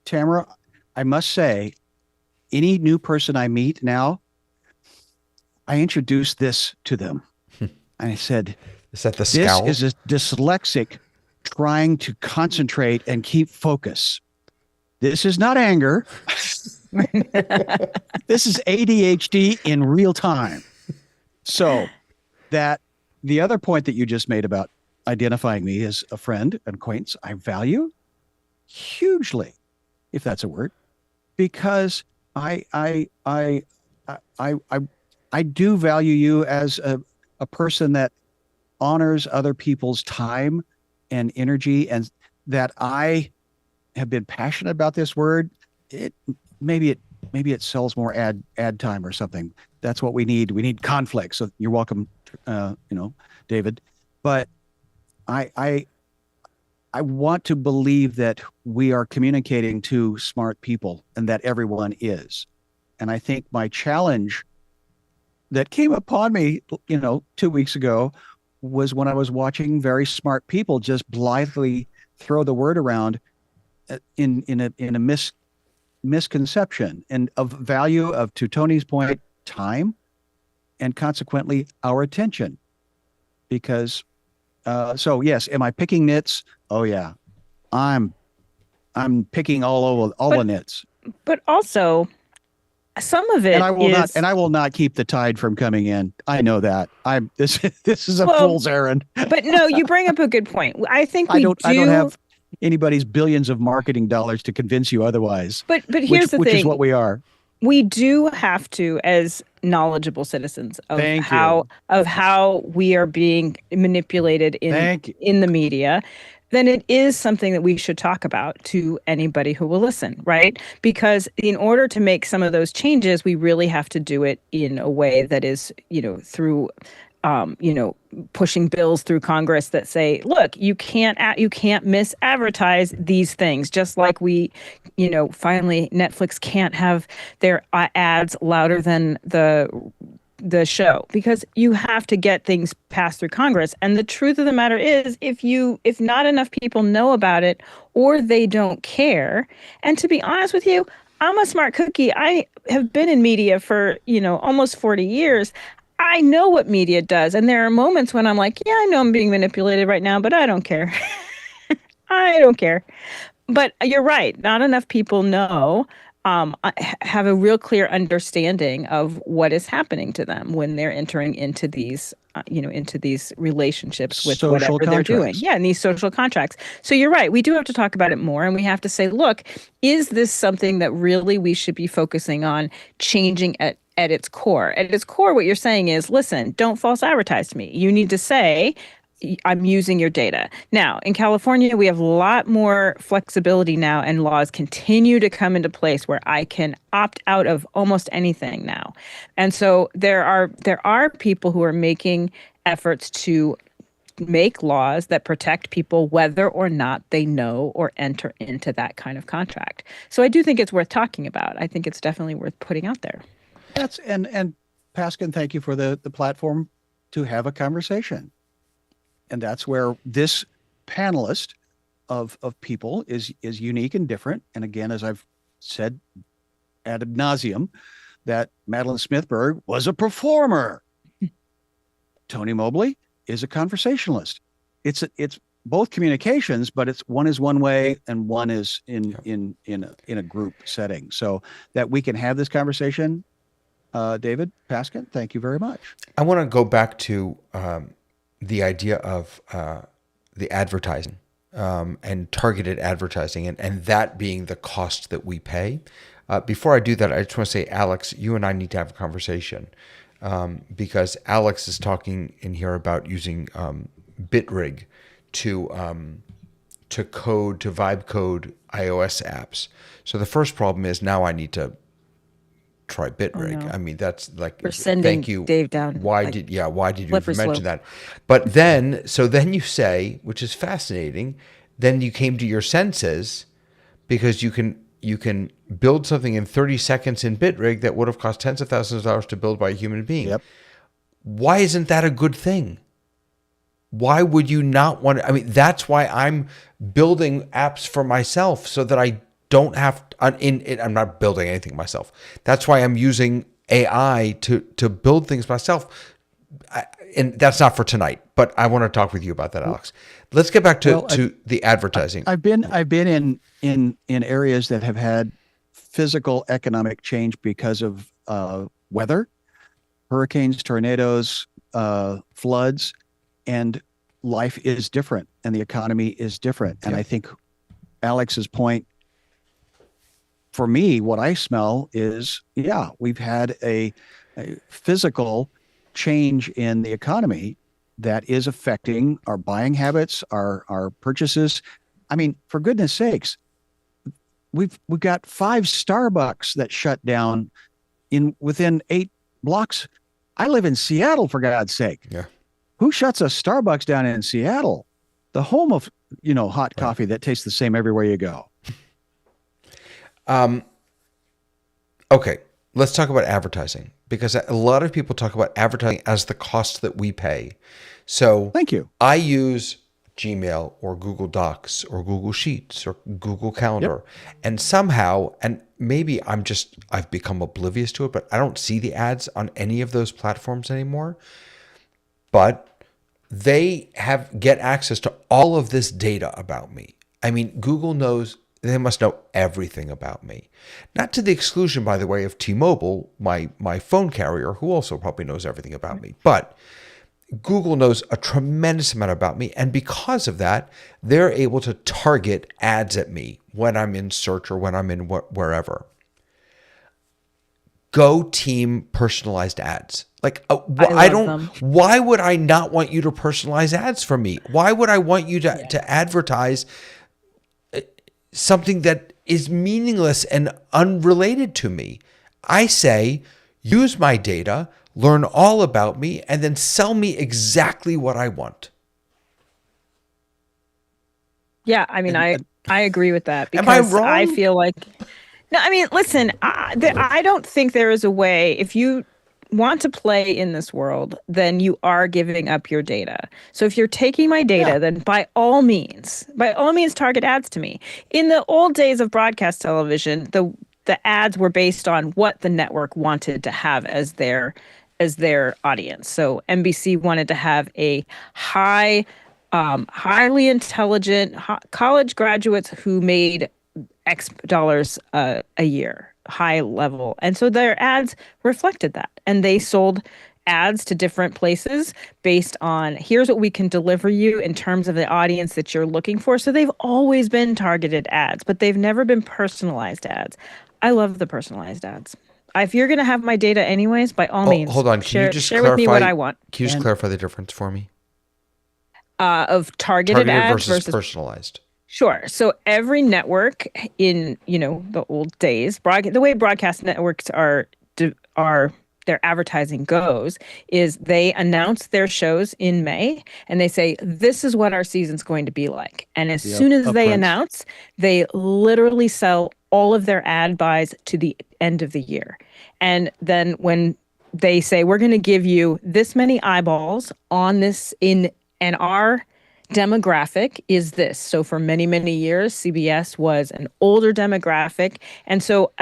S4: Tamara, I must say, any new person I meet now, I introduce this to them. And I said,
S1: Is that the
S4: this
S1: scowl?
S4: is a dyslexic trying to concentrate and keep focus. This is not anger. This is ADHD in real time. So that the other point that you just made about identifying me as a friend, an acquaintance, I value hugely, if that's a word, because I do value you as a person that honors other people's time and energy, and that I have been passionate about this word. Maybe it sells more ad time or something. That's what we need. We need conflict. So you're welcome, David. But I want to believe that we are communicating to smart people and that everyone is. And I think my challenge that came upon me, 2 weeks ago, was when I was watching very smart people just blithely throw the word around in a misconception and of value of, to Tony's point, time, and consequently our attention. Because so yes, am I picking nits? Oh yeah, I'm picking all the nits.
S2: But also, some of it
S4: And I will not,
S2: is
S4: and I will not keep the tide from coming in. I know that. This is a
S2: well,
S4: fool's errand.
S2: but no, you bring up a good point. I think
S4: I don't have anybody's billions of marketing dollars to convince you otherwise.
S2: But here's the
S4: which
S2: thing.
S4: is what we are.
S2: We do have to, as knowledgeable citizens, of
S4: Thank
S2: how
S4: you.
S2: of how we are being manipulated
S4: Thank you.
S2: in the media, then it is something that we should talk about to anybody who will listen, right? Because in order to make some of those changes, we really have to do it in a way that is, through pushing bills through Congress that say, look, you can't misadvertise these things. Just like we, finally Netflix can't have their ads louder than the show, because you have to get things passed through Congress. And the truth of the matter is, if not enough people know about it, or they don't care, and to be honest with you, I'm a smart cookie. I have been in media for, almost 40 years. I know what media does. And there are moments when I'm like, yeah, I know I'm being manipulated right now, but I don't care. I don't care. But you're right. Not enough people know, have a real clear understanding of what is happening to them when they're entering into these, into these relationships with
S4: Social
S2: whatever they're doing.
S4: contracts.
S2: Yeah, in these social contracts. So you're right. We do have to talk about it more, and we have to say, look, is this something that really we should be focusing on changing at its core? At its core, what you're saying is, listen, don't false advertise to me. You need to say, I'm using your data. Now, in California, we have a lot more flexibility now, and laws continue to come into place where I can opt out of almost anything now. And so there are people who are making efforts to make laws that protect people whether or not they know or enter into that kind of contract. So I do think it's worth talking about. I think it's definitely worth putting out there.
S4: That's and Paskin, thank you for the platform to have a conversation. And that's where this panelist of people is unique and different. And again, as I've said ad nauseum, that Madeline Smithberg was a performer. Tony Mobley is a conversationalist. It's both communications, but it's one is one way and one is in a group setting, so that we can have this conversation. David Paskin, thank you very much.
S1: I want to go back to the idea of the advertising and targeted advertising, and that being the cost that we pay. Before I do that, I just want to say, Alex, you and I need to have a conversation because Alex is talking in here about using Bitrig to vibe code iOS apps. So the first problem is now I need to try Bitrig.
S2: Oh, no.
S1: I mean, that's like,
S2: We're sending
S1: thank you,
S2: Dave down.
S1: Why
S2: like,
S1: did you even
S2: slippery
S1: mention
S2: slope.
S1: that? But then you say, which is fascinating, then you came to your senses because you can build something in 30 seconds in Bitrig that would have cost tens of thousands of dollars to build by a human being.
S4: Yep.
S1: Why isn't that a good thing? Why would you not want to? I mean, that's why I'm building apps for myself so that I don't have I'm not building anything myself. That's why I'm using AI to build things myself. And that's not for tonight, but I want to talk with you about that, Alex. Let's get back to the advertising.
S4: I've been in areas that have had physical economic change because of weather, hurricanes, tornadoes, floods, and life is different and the economy is different. And I think Alex's point, for me, what I smell is, we've had a physical change in the economy that is affecting our buying habits, our purchases. I mean, for goodness sakes, we've got 5 Starbucks that shut down within 8 blocks. I live in Seattle, for God's sake.
S1: Yeah.
S4: Who shuts a Starbucks down in Seattle, the home of hot coffee that tastes the same everywhere you go?
S1: Okay, let's talk about advertising, because a lot of people talk about advertising as the cost that we pay. So
S4: Thank you.
S1: I use Gmail or Google Docs or Google Sheets or Google Calendar, and somehow, and maybe I've become oblivious to it, but I don't see the ads on any of those platforms anymore. But they get access to all of this data about me. I mean, Google knows, they must know everything about me. Not to the exclusion, by the way, of T-Mobile, my phone carrier, who also probably knows everything about me. But Google knows a tremendous amount about me. And because of that, they're able to target ads at me when I'm in search or when I'm in wherever. Go team personalized ads. Like, why would I not want you to personalize ads for me? Why would I want you to advertise something that is meaningless and unrelated to me? I say, use my data, learn all about me, and then sell me exactly what I want.
S2: Yeah, I mean, I agree with that, because
S1: Am I wrong?
S2: I feel like, no, I mean, listen, I don't think there is a way, if you want to play in this world, then you are giving up your data. So if you're taking my data, then by all means target ads to me. In the old days of broadcast television, the ads were based on what the network wanted to have as their audience. So NBC wanted to have a highly intelligent college graduates who made X dollars a year, high level. And so their ads reflected that. And they sold ads to different places based on, here's what we can deliver you in terms of the audience that you're looking for. So they've always been targeted ads, but they've never been personalized ads. I love the personalized ads. If you're going to have my data anyways, by all means,
S1: hold on. Can you just
S2: share
S1: clarify,
S2: with me what I want.
S1: Can you just clarify the difference for me?
S2: Of targeted ads
S1: versus personalized.
S2: Sure. So every network in, the old days, the way broadcast networks are their advertising goes is they announce their shows in May and they say, this is what our season's going to be like. And as soon as they announce, they literally sell all of their ad buys to the end of the year. And then when they say, we're going to give you this many eyeballs on this and our demographic is this. So for many, many years, CBS was an older demographic. And so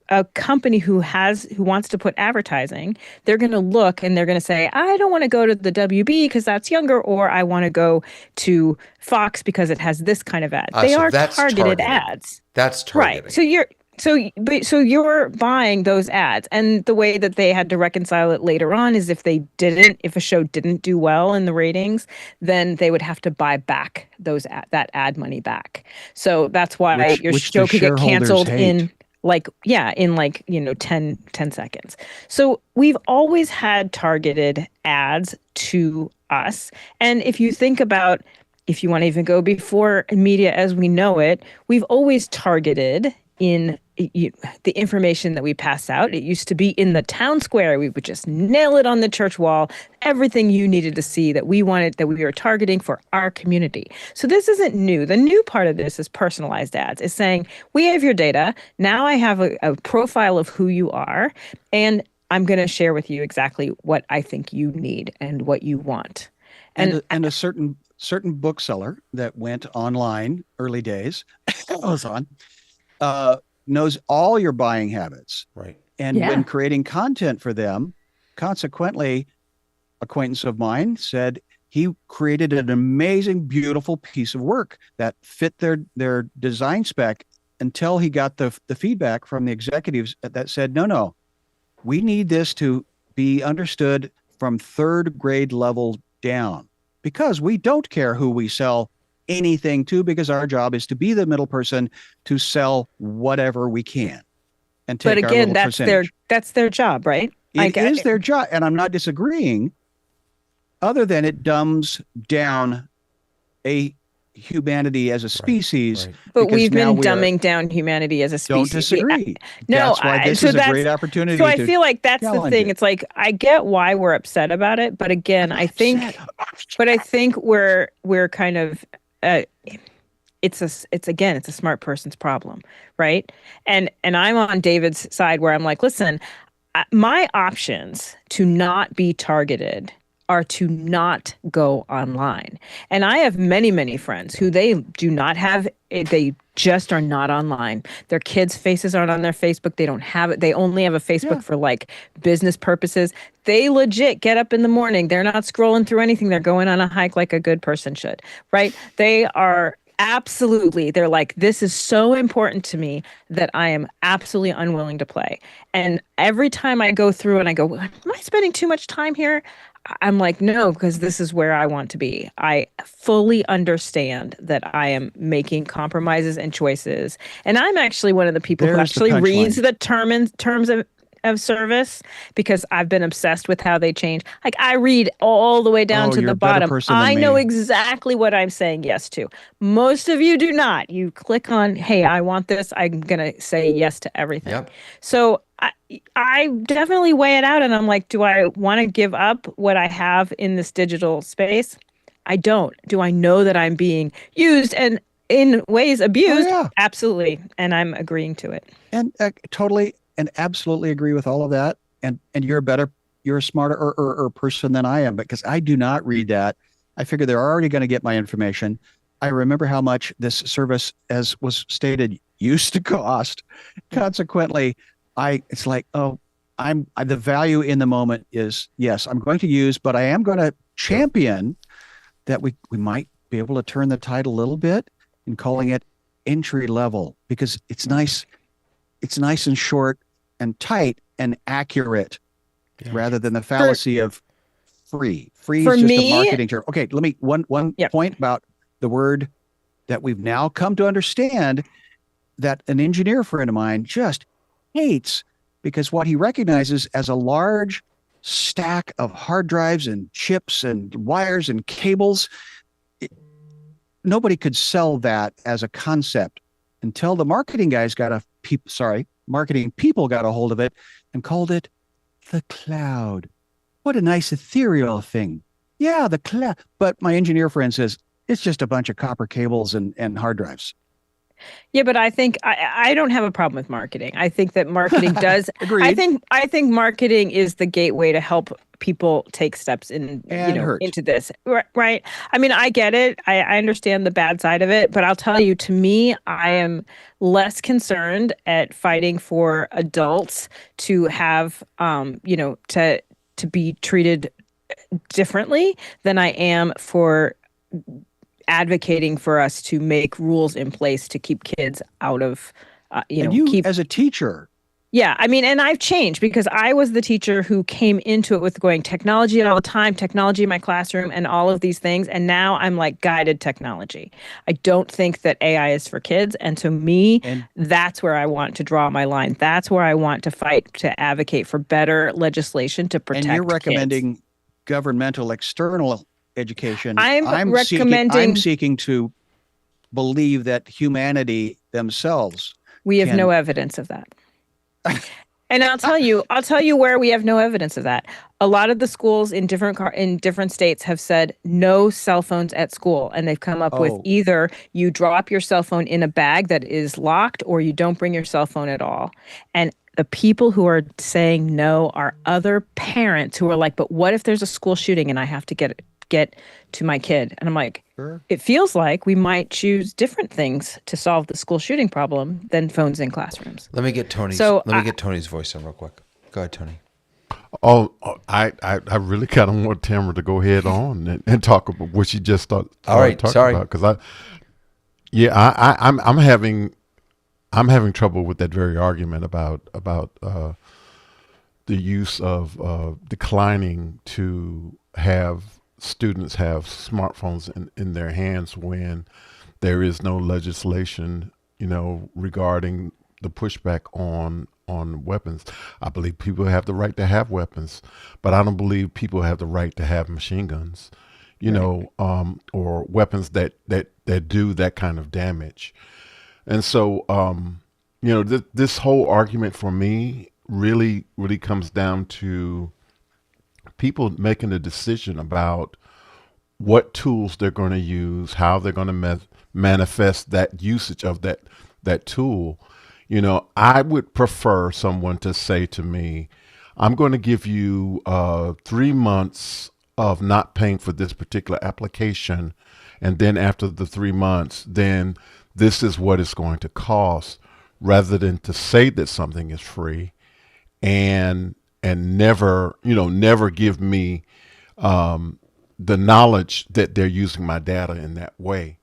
S2: a company who wants to put advertising, they're going to look and they're going to say, I don't want to go to the WB because that's younger, or I want to go to Fox because it has this kind of ad. They
S1: So
S2: are
S1: that's
S2: targeted
S1: targeting.
S2: ads.
S1: That's
S2: Right.
S1: targeting.
S2: So you're buying those ads, and the way that they had to reconcile it later on is if a show didn't do well in the ratings, then they would have to buy back that ad money back. So that's why your
S4: which the
S2: show could get
S4: shareholders
S2: canceled
S4: hate.
S2: in like, yeah, in like, 10 seconds. So we've always had targeted ads to us. And if you think about, if you want to even go before media as we know it, we've always targeted in the information that we pass out. It used to be in the town square. We would just nail it on the church wall. Everything you needed to see that we were targeting for our community. So this isn't new. The new part of this is personalized ads. Is saying, we have your data. Now I have a profile of who you are, and I'm going to share with you exactly what I think you need and what you want.
S4: And a certain bookseller that went online early days was on knows all your buying habits.
S1: Right.
S4: And
S2: Yeah.
S4: when creating content for them, consequently, acquaintance of mine said he created an amazing, beautiful piece of work that fit their design spec until he got the feedback from the executives that said, no, we need this to be understood from third grade level down, because we don't care who we sell anything to, because our job is to be the middle person to sell whatever we can and take
S2: But
S4: our
S2: again,
S4: little percentage.
S2: that's their job, right?
S4: It is their job, and I'm not disagreeing, other than it dumbs down a humanity as a species.
S1: Right.
S2: But
S4: because
S2: we've
S4: now
S2: been
S4: we are-
S2: dumbing down humanity as a
S4: Don't
S2: species.
S4: disagree.
S2: No,
S4: That's why this
S2: so
S4: is a
S2: that's
S4: great opportunity.
S2: so I
S4: to
S2: feel like that's the
S4: challenge
S2: thing.
S4: it.
S2: It's like, I get why we're upset about it, but again, I think we're kind of it's a smart person's problem, right? And I'm on David's side where I'm like, listen, my options to not be targeted are to not go online. And I have many, many friends who they do not have, they just are not online. Their kids' faces aren't on their Facebook. They don't have it. They only have a Facebook for like business purposes. They legit get up in the morning. They're not scrolling through anything. They're going on a hike like a good person should, right? They are absolutely, they're like, this is so important to me that I am absolutely unwilling to play. And every time I go through and I go, am I spending too much time here? I'm like, no, because this is where I want to be. I fully understand that I am making compromises and choices. And I'm actually one of the people who
S4: There's the
S2: actually reads
S4: punchline.
S2: the terms of service, because I've been obsessed with how they change. Like, I read all the way down to
S4: You're
S2: the
S4: a better
S2: bottom.
S4: person than
S2: I know
S4: me.
S2: exactly what I'm saying yes to. Most of you do not. You click on, hey, I want this. I'm going to say yes to everything.
S1: Yep.
S2: So I definitely weigh it out, and I'm like, do I want to give up what I have in this digital space? I don't. Do I know that I'm being used and in ways abused?
S4: yeah.
S2: Absolutely. And I'm agreeing to it.
S4: And totally and absolutely agree with all of that. And you're a smarter or person than I am, because I do not read that. I figure they're already going to get my information. I remember how much this service, as was stated, used to cost. Consequently, it's like, the value in the moment is, yes, I'm going to use, but I am going to champion that we might be able to turn the tide a little bit in calling it entry level, because it's nice and short and tight and accurate, rather than the fallacy of free. Free
S2: For
S4: is just
S2: me-
S4: a marketing term. Okay, let me one
S2: Yep.
S4: point about the word that we've now come to understand, that an engineer friend of mine just hates, because what he recognizes as a large stack of hard drives and chips and wires and cables, nobody could sell that as a concept until the marketing guys marketing people got a hold of it and called it the cloud. What a nice ethereal thing. Yeah, the cloud. But my engineer friend says it's just a bunch of copper cables and hard drives.
S2: Yeah, but I think I don't have a problem with marketing. I think that marketing does.
S4: Agreed.
S2: I think marketing is the gateway to help people take steps in,
S4: And hurt.
S2: into this. Right. I mean, I get it. I understand the bad side of it, but I'll tell you, to me, I am less concerned at fighting for adults to have, to be treated differently than I am for advocating for us to make rules in place to keep kids out of,
S4: And you,
S2: keep.
S4: as a teacher,
S2: Yeah, I mean, and I've changed because I was the teacher who came into it with going technology all the time, technology in my classroom, and all of these things. And now I'm like guided technology. I don't think that AI is for kids. And to me,
S4: and
S2: that's where I want to draw my line. That's where I want to fight to advocate for better legislation to protect
S4: you're
S2: kids.
S4: recommending governmental external education.
S2: I'm
S4: I'm
S2: recommending.
S4: seeking to believe that humanity themselves
S2: We have no
S4: can.
S2: evidence of that. And I'll tell you where we have no evidence of that. A lot of the schools in different states have said no cell phones at school, and they've come up with
S4: Oh,
S2: either you drop your cell phone in a bag that is locked, or you don't bring your cell phone at all. And the people who are saying no are other parents who are like, "But what if there's a school shooting and I have to get to my kid?" And I'm like,
S4: sure.
S2: it feels like we might choose different things to solve the school shooting problem than phones in classrooms.
S1: Let me get Tony's.
S2: So
S1: Let me get Tony's voice in real quick. Go ahead, Tony.
S3: I really kind of want Tamara to go ahead on and talk about what she just thought.
S1: All right,
S3: talking
S1: sorry.
S3: about, because I'm having trouble with that very argument about the use of declining to have students have smartphones in their hands when there is no legislation, regarding the pushback on weapons. I believe people have the right to have weapons, but I don't believe people have the right to have machine guns, or weapons that do that kind of damage. And so, this whole argument for me really comes down to people making a decision about what tools they're going to use, how they're going to manifest that usage of that tool. I would prefer someone to say to me, I'm going to give you 3 months of not paying for this particular application. And then after the 3 months, then this is what it's going to cost, rather than to say that something is free and never give me the knowledge that they're using my data in that way.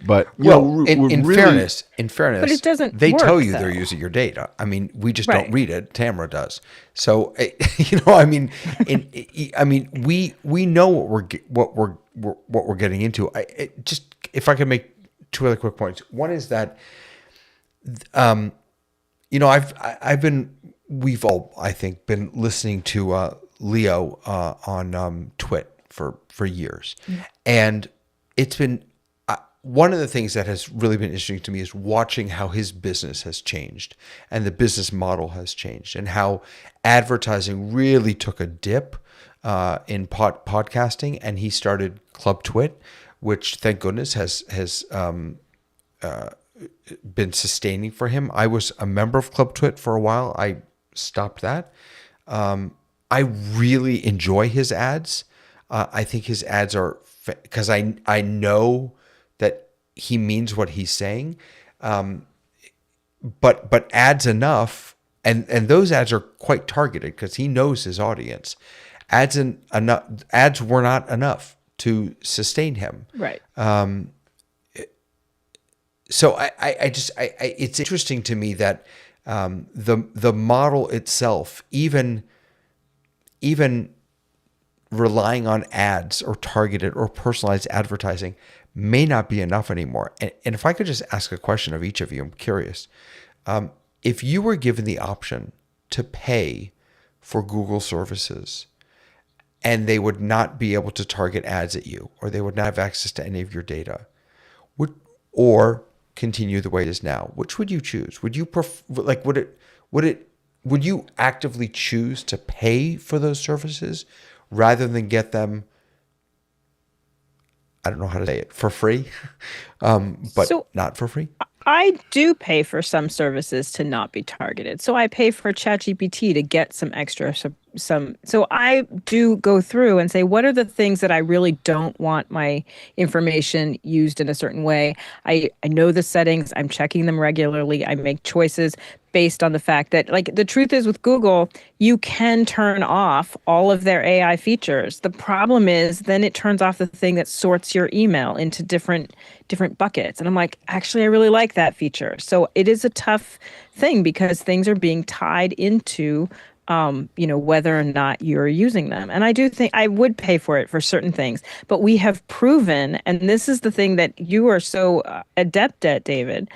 S3: But
S1: in fairness,
S2: but it doesn't.
S1: They tell
S2: work,
S1: you
S2: though.
S1: they're using your data. I mean, we just
S2: Right.
S1: don't read it. Tamara does. So, I mean, we know what we're getting into. Just if I could make 2 other quick points. One is that, we've all, I think, been listening to Leo on Twit for years, and it's been. One of the things that has really been interesting to me is watching how his business has changed and the business model has changed, and how advertising really took a dip in podcasting, and he started Club Twit, which thank goodness has been sustaining for him. I was a member of Club Twit for a while. I stopped that. I really enjoy his ads. I think his ads are, because I know that he means what he's saying, but ads enough, and those ads are quite targeted because he knows his audience. Ads were not enough to sustain him.
S2: Right.
S1: So it's interesting to me that the model itself, even relying on ads or targeted or personalized advertising, may not be enough anymore. And if I could just ask a question of each of you, I'm curious. If you were given the option to pay for Google services, and they would not be able to target ads at you, or they would not have access to any of your data, or continue the way it is now, which would you choose? Would you would you actively choose to pay for those services rather than get them, I don't know how to say it, for free, but
S2: So-
S1: not for free?
S2: I do pay for some services to not be targeted. So I pay for ChatGPT to get some extra some. So I do go through and say, what are the things that I really don't want my information used in a certain way? I know the settings, I'm checking them regularly. I make choices based on the fact that, like, the truth is with Google, you can turn off all of their AI features. The problem is then it turns off the thing that sorts your email into different buckets. And I'm like, actually, I really like that feature. So it is a tough thing because things are being tied into whether or not you're using them. And I do think I would pay for it for certain things, but we have proven, and this is the thing that you are so adept at, David,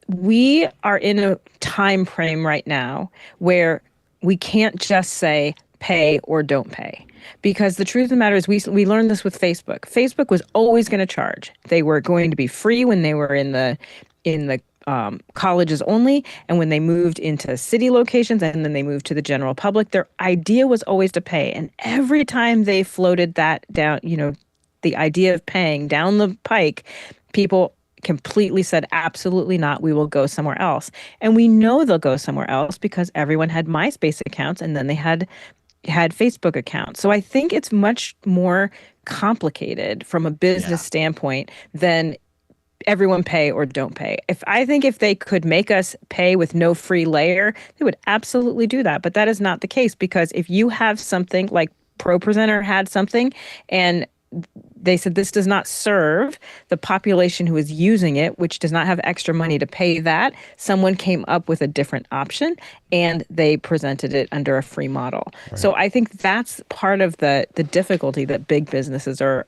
S2: we are in a time frame right now where we can't just say pay or don't pay. Because the truth of the matter is we learned this with Facebook. Facebook was always going to charge. They were going to be free when they were in the colleges only, and when they moved into city locations, and then they moved to the general public, their idea was always to pay. And every time they floated that down, the idea of paying down the pike, people completely said, absolutely not, we will go somewhere else. And we know they'll go somewhere else because everyone had MySpace accounts and then they had Facebook accounts. So I think it's much more complicated from a business standpoint than everyone pay or don't pay. If they could make us pay with no free layer, they would absolutely do that. But that is not the case, because if you have something like ProPresenter had something and they said this does not serve the population who is using it, which does not have extra money to pay that, someone came up with a different option and they presented it under a free model. Right. So I think that's part of the difficulty that big businesses are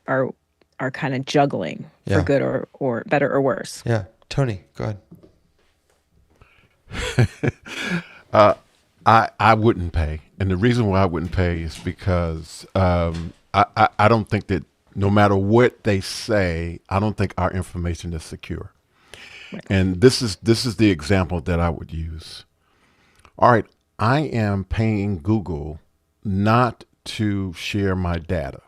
S2: kind of juggling for good or better or worse.
S1: Yeah. Tony, go
S3: ahead. I wouldn't pay. And the reason why I wouldn't pay is because I don't think that no matter what they say, I don't think our information is secure. Right. And this is the example that I would use. All right, I am paying Google not to share my data.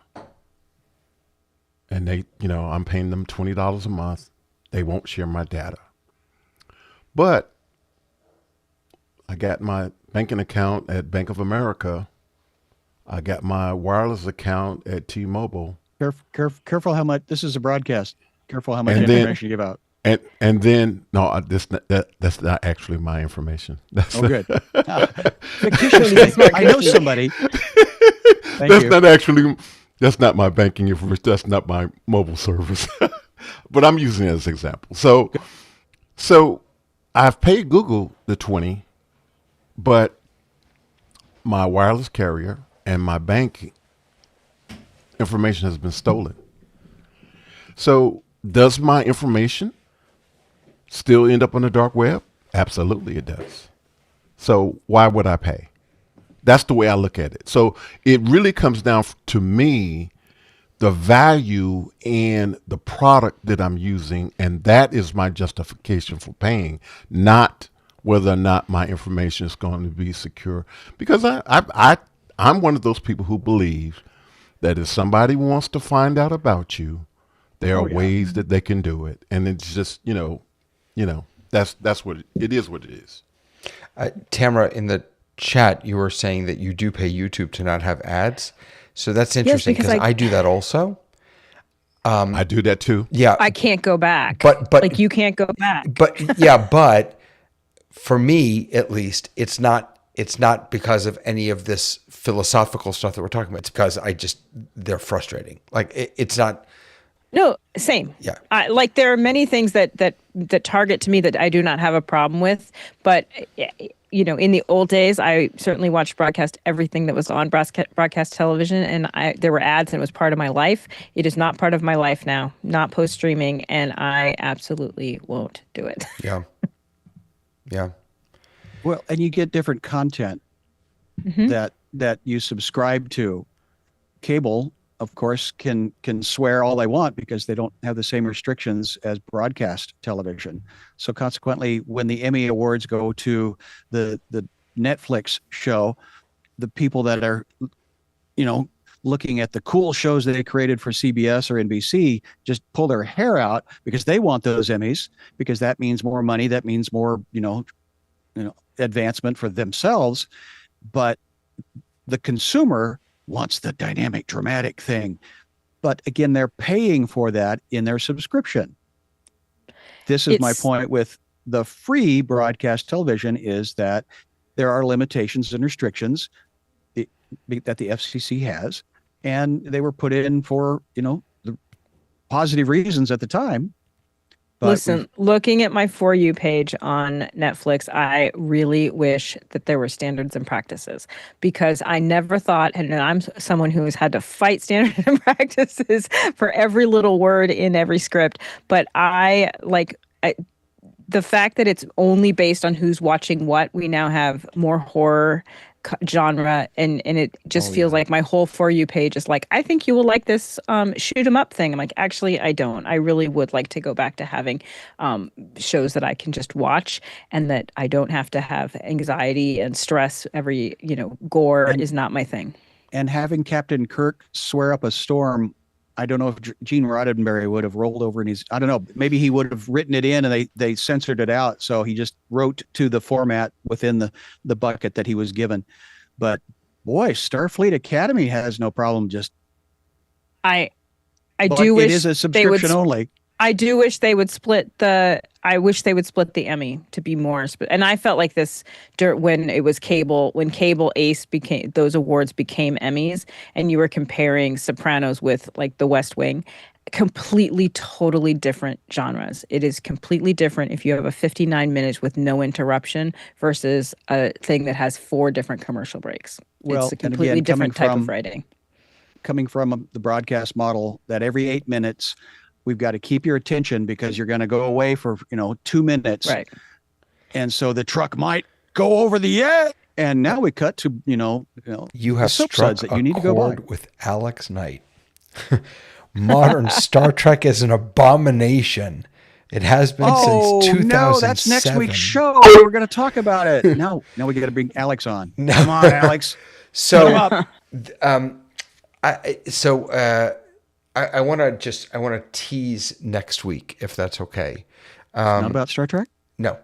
S3: And they, I'm paying them $20 a month. They won't share my data. But I got my banking account at Bank of America. I got my wireless account at T-Mobile.
S4: Careful how much, this is a broadcast. Careful how much information you give out.
S3: And then, no, that's not actually my information. That's
S4: good. Fictitiously, I know somebody.
S3: That's not my banking information. That's not my mobile service. But I'm using it as an example. So I've paid Google the $20, but my wireless carrier and my bank information has been stolen. So does my information still end up on the dark web? Absolutely it does. So why would I pay? That's the way I look at it. So it really comes down to me, the value in the product that I'm using, and that is my justification for paying, not whether or not my information is going to be secure. Because I'm one of those people who believe that if somebody wants to find out about you, there are ways that they can do it, and it's just that's what it is. What it is.
S1: Tamara, in the chat, you were saying that you do pay YouTube to not have ads. So that's interesting because I do that also.
S3: I do that too.
S1: Yeah,
S2: I can't go back.
S1: But
S2: like you can't go back.
S1: But for me at least, it's not because of any of this philosophical stuff that we're talking about. It's because they're frustrating. Like it's not.
S2: No, same.
S1: Yeah.
S2: Like there are many things that target to me that I do not have a problem with, but in the old days, I certainly watched everything that was on broadcast television, and there were ads, and it was part of my life. It is not part of my life now, not post streaming, and I absolutely won't do it.
S1: Yeah. Yeah.
S4: Well, and you get different content that you subscribe to. Cable, of course, can swear all they want because they don't have the same restrictions as broadcast television. So consequently, when the Emmy Awards go to the Netflix show, the people that are, looking at the cool shows that they created for CBS or NBC, just pull their hair out because they want those Emmys, because that means more money, that means more, advancement for themselves. But the consumer wants the dynamic, dramatic thing. But again, they're paying for that in their subscription. This is my point with the free broadcast television, is that there are limitations and restrictions that the FCC has, and they were put in for, the positive reasons at the time. But
S2: listen, looking at my For You page on Netflix, I really wish that there were standards and practices, because I never thought, and I'm someone who has had to fight standards and practices for every little word in every script, but the fact that it's only based on who's watching what. We now have more horror genre, and it just feels like my whole For You page is like, I think you will like this shoot 'em up thing. I'm like, actually, I don't. I really would like to go back to having shows that I can just watch, and that I don't have to have anxiety and stress. Gore is not my thing.
S4: And having Captain Kirk swear up a storm, I don't know if Gene Roddenberry would have rolled over in I don't know, maybe he would have written it in and they censored it out. So he just wrote to the format within the bucket that he was given. But boy, Starfleet Academy has no problem.
S2: I do wish
S4: it is a subscription only.
S2: I do wish they would split the Emmy to be more, and I felt like this when it was cable, when cable ace became, those awards became Emmys, and you were comparing Sopranos with like The West Wing, completely, totally different genres. It is completely different if you have a 59 minutes with no interruption versus a thing that has 4 different commercial breaks. It's a completely different type of writing.
S4: Coming from the broadcast model, that every 8 minutes, we've got to keep your attention because you're going to go away for 2 minutes,
S2: right?
S4: And so the truck might go over the edge, and now we cut to
S1: you have struck that you need to go with Alex Knight. Modern Star Trek is an abomination. It has been since 2007. No,
S4: that's next week's show. We're going to talk about it. No, we got to bring Alex on. No. Come on, Alex.
S1: So, I want to tease next week, if that's okay.
S4: Not about Star Trek?
S1: No.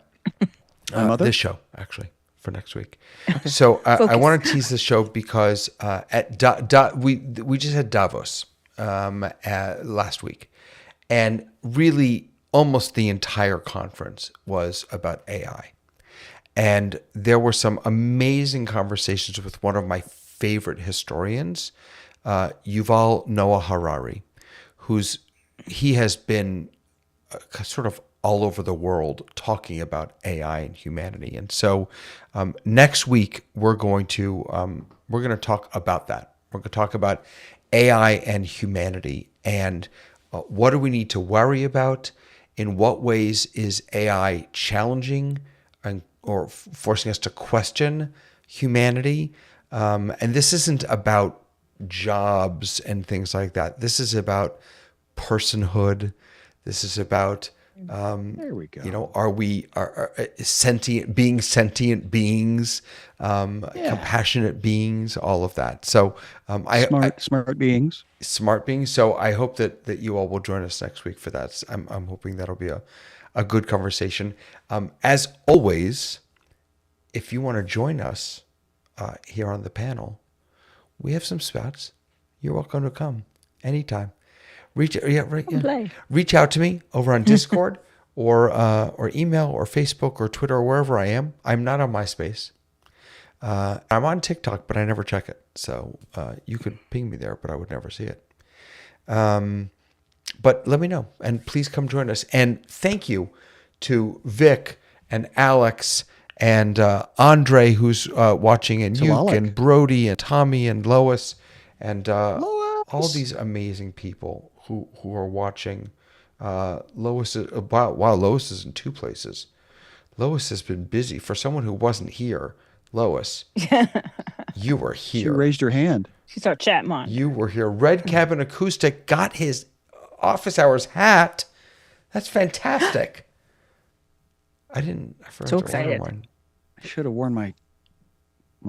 S1: This show, actually, for next week. Okay. So I want to tease this show because we just had Davos last week. And really, almost the entire conference was about AI. And there were some amazing conversations with one of my favorite historians, Yuval Noah Harari, he has been sort of all over the world talking about AI and humanity. And so next week we're going to talk about that. We're going to talk about AI and humanity, and what do we need to worry about? In what ways is AI challenging or forcing us to question humanity? And this isn't about jobs and things like that. This is about personhood. This is about
S4: there we go.
S1: Are we sentient beings, compassionate beings, all of that. So
S4: smart beings.
S1: So I hope that you all will join us next week for that. I'm hoping that'll be a good conversation. As always, if you want to join us here on the panel, we have some spots. You're welcome to come anytime. Reach out to me over on Discord or email or Facebook or Twitter or wherever I am. I'm not on MySpace. I'm on TikTok, but I never check it. So you could ping me there, but I would never see it. But let me know, and please come join us. And thank you to Vic and Alex and Andre, who's watching, and Yuke and Brody and Tommy and Lois and all these amazing people who are watching. Lois is Lois is in 2 places. Lois has been busy. For someone who wasn't here, Lois, you were here.
S4: She raised her hand.
S2: She's our chat mom.
S1: You were here. Red Cabin Acoustic got his office hours hat. That's fantastic. I forgot
S2: so
S1: to
S2: excited.
S1: order one.
S4: I should have worn my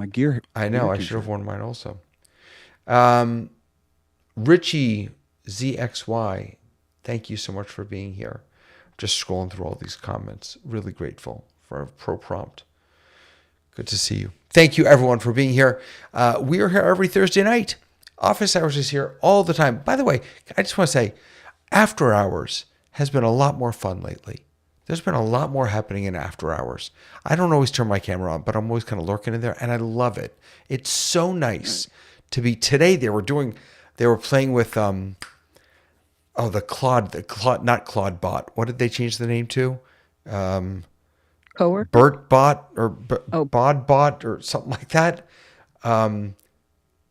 S4: gear.
S1: I know. I should have worn mine also. Richie ZXY, thank you so much for being here. Just scrolling through all these comments. Really grateful for a pro prompt. Good to see you. Thank you, everyone, for being here. We are here every Thursday night. Office Hours is here all the time. By the way, I just want to say, After Hours has been a lot more fun lately. There's been a lot more happening in After Hours. I don't always turn my camera on, but I'm always kind of lurking in there, and I love it. It's so nice to be. Today they were playing with not Claude Bot. What did they change the name to?
S2: Coworker?
S1: Bert Bot or Bod Bot or something like that.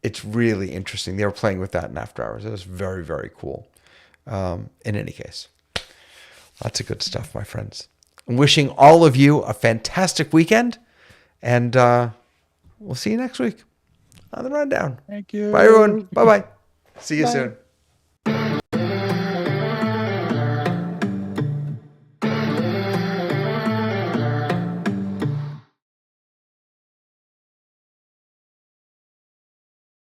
S1: It's really interesting. They were playing with that in After Hours. It was very, very cool. In any case, lots of good stuff, my friends. I'm wishing all of you a fantastic weekend, and we'll see you next week on the Rundown.
S4: Thank you.
S1: Bye, everyone. Bye-bye. See you soon.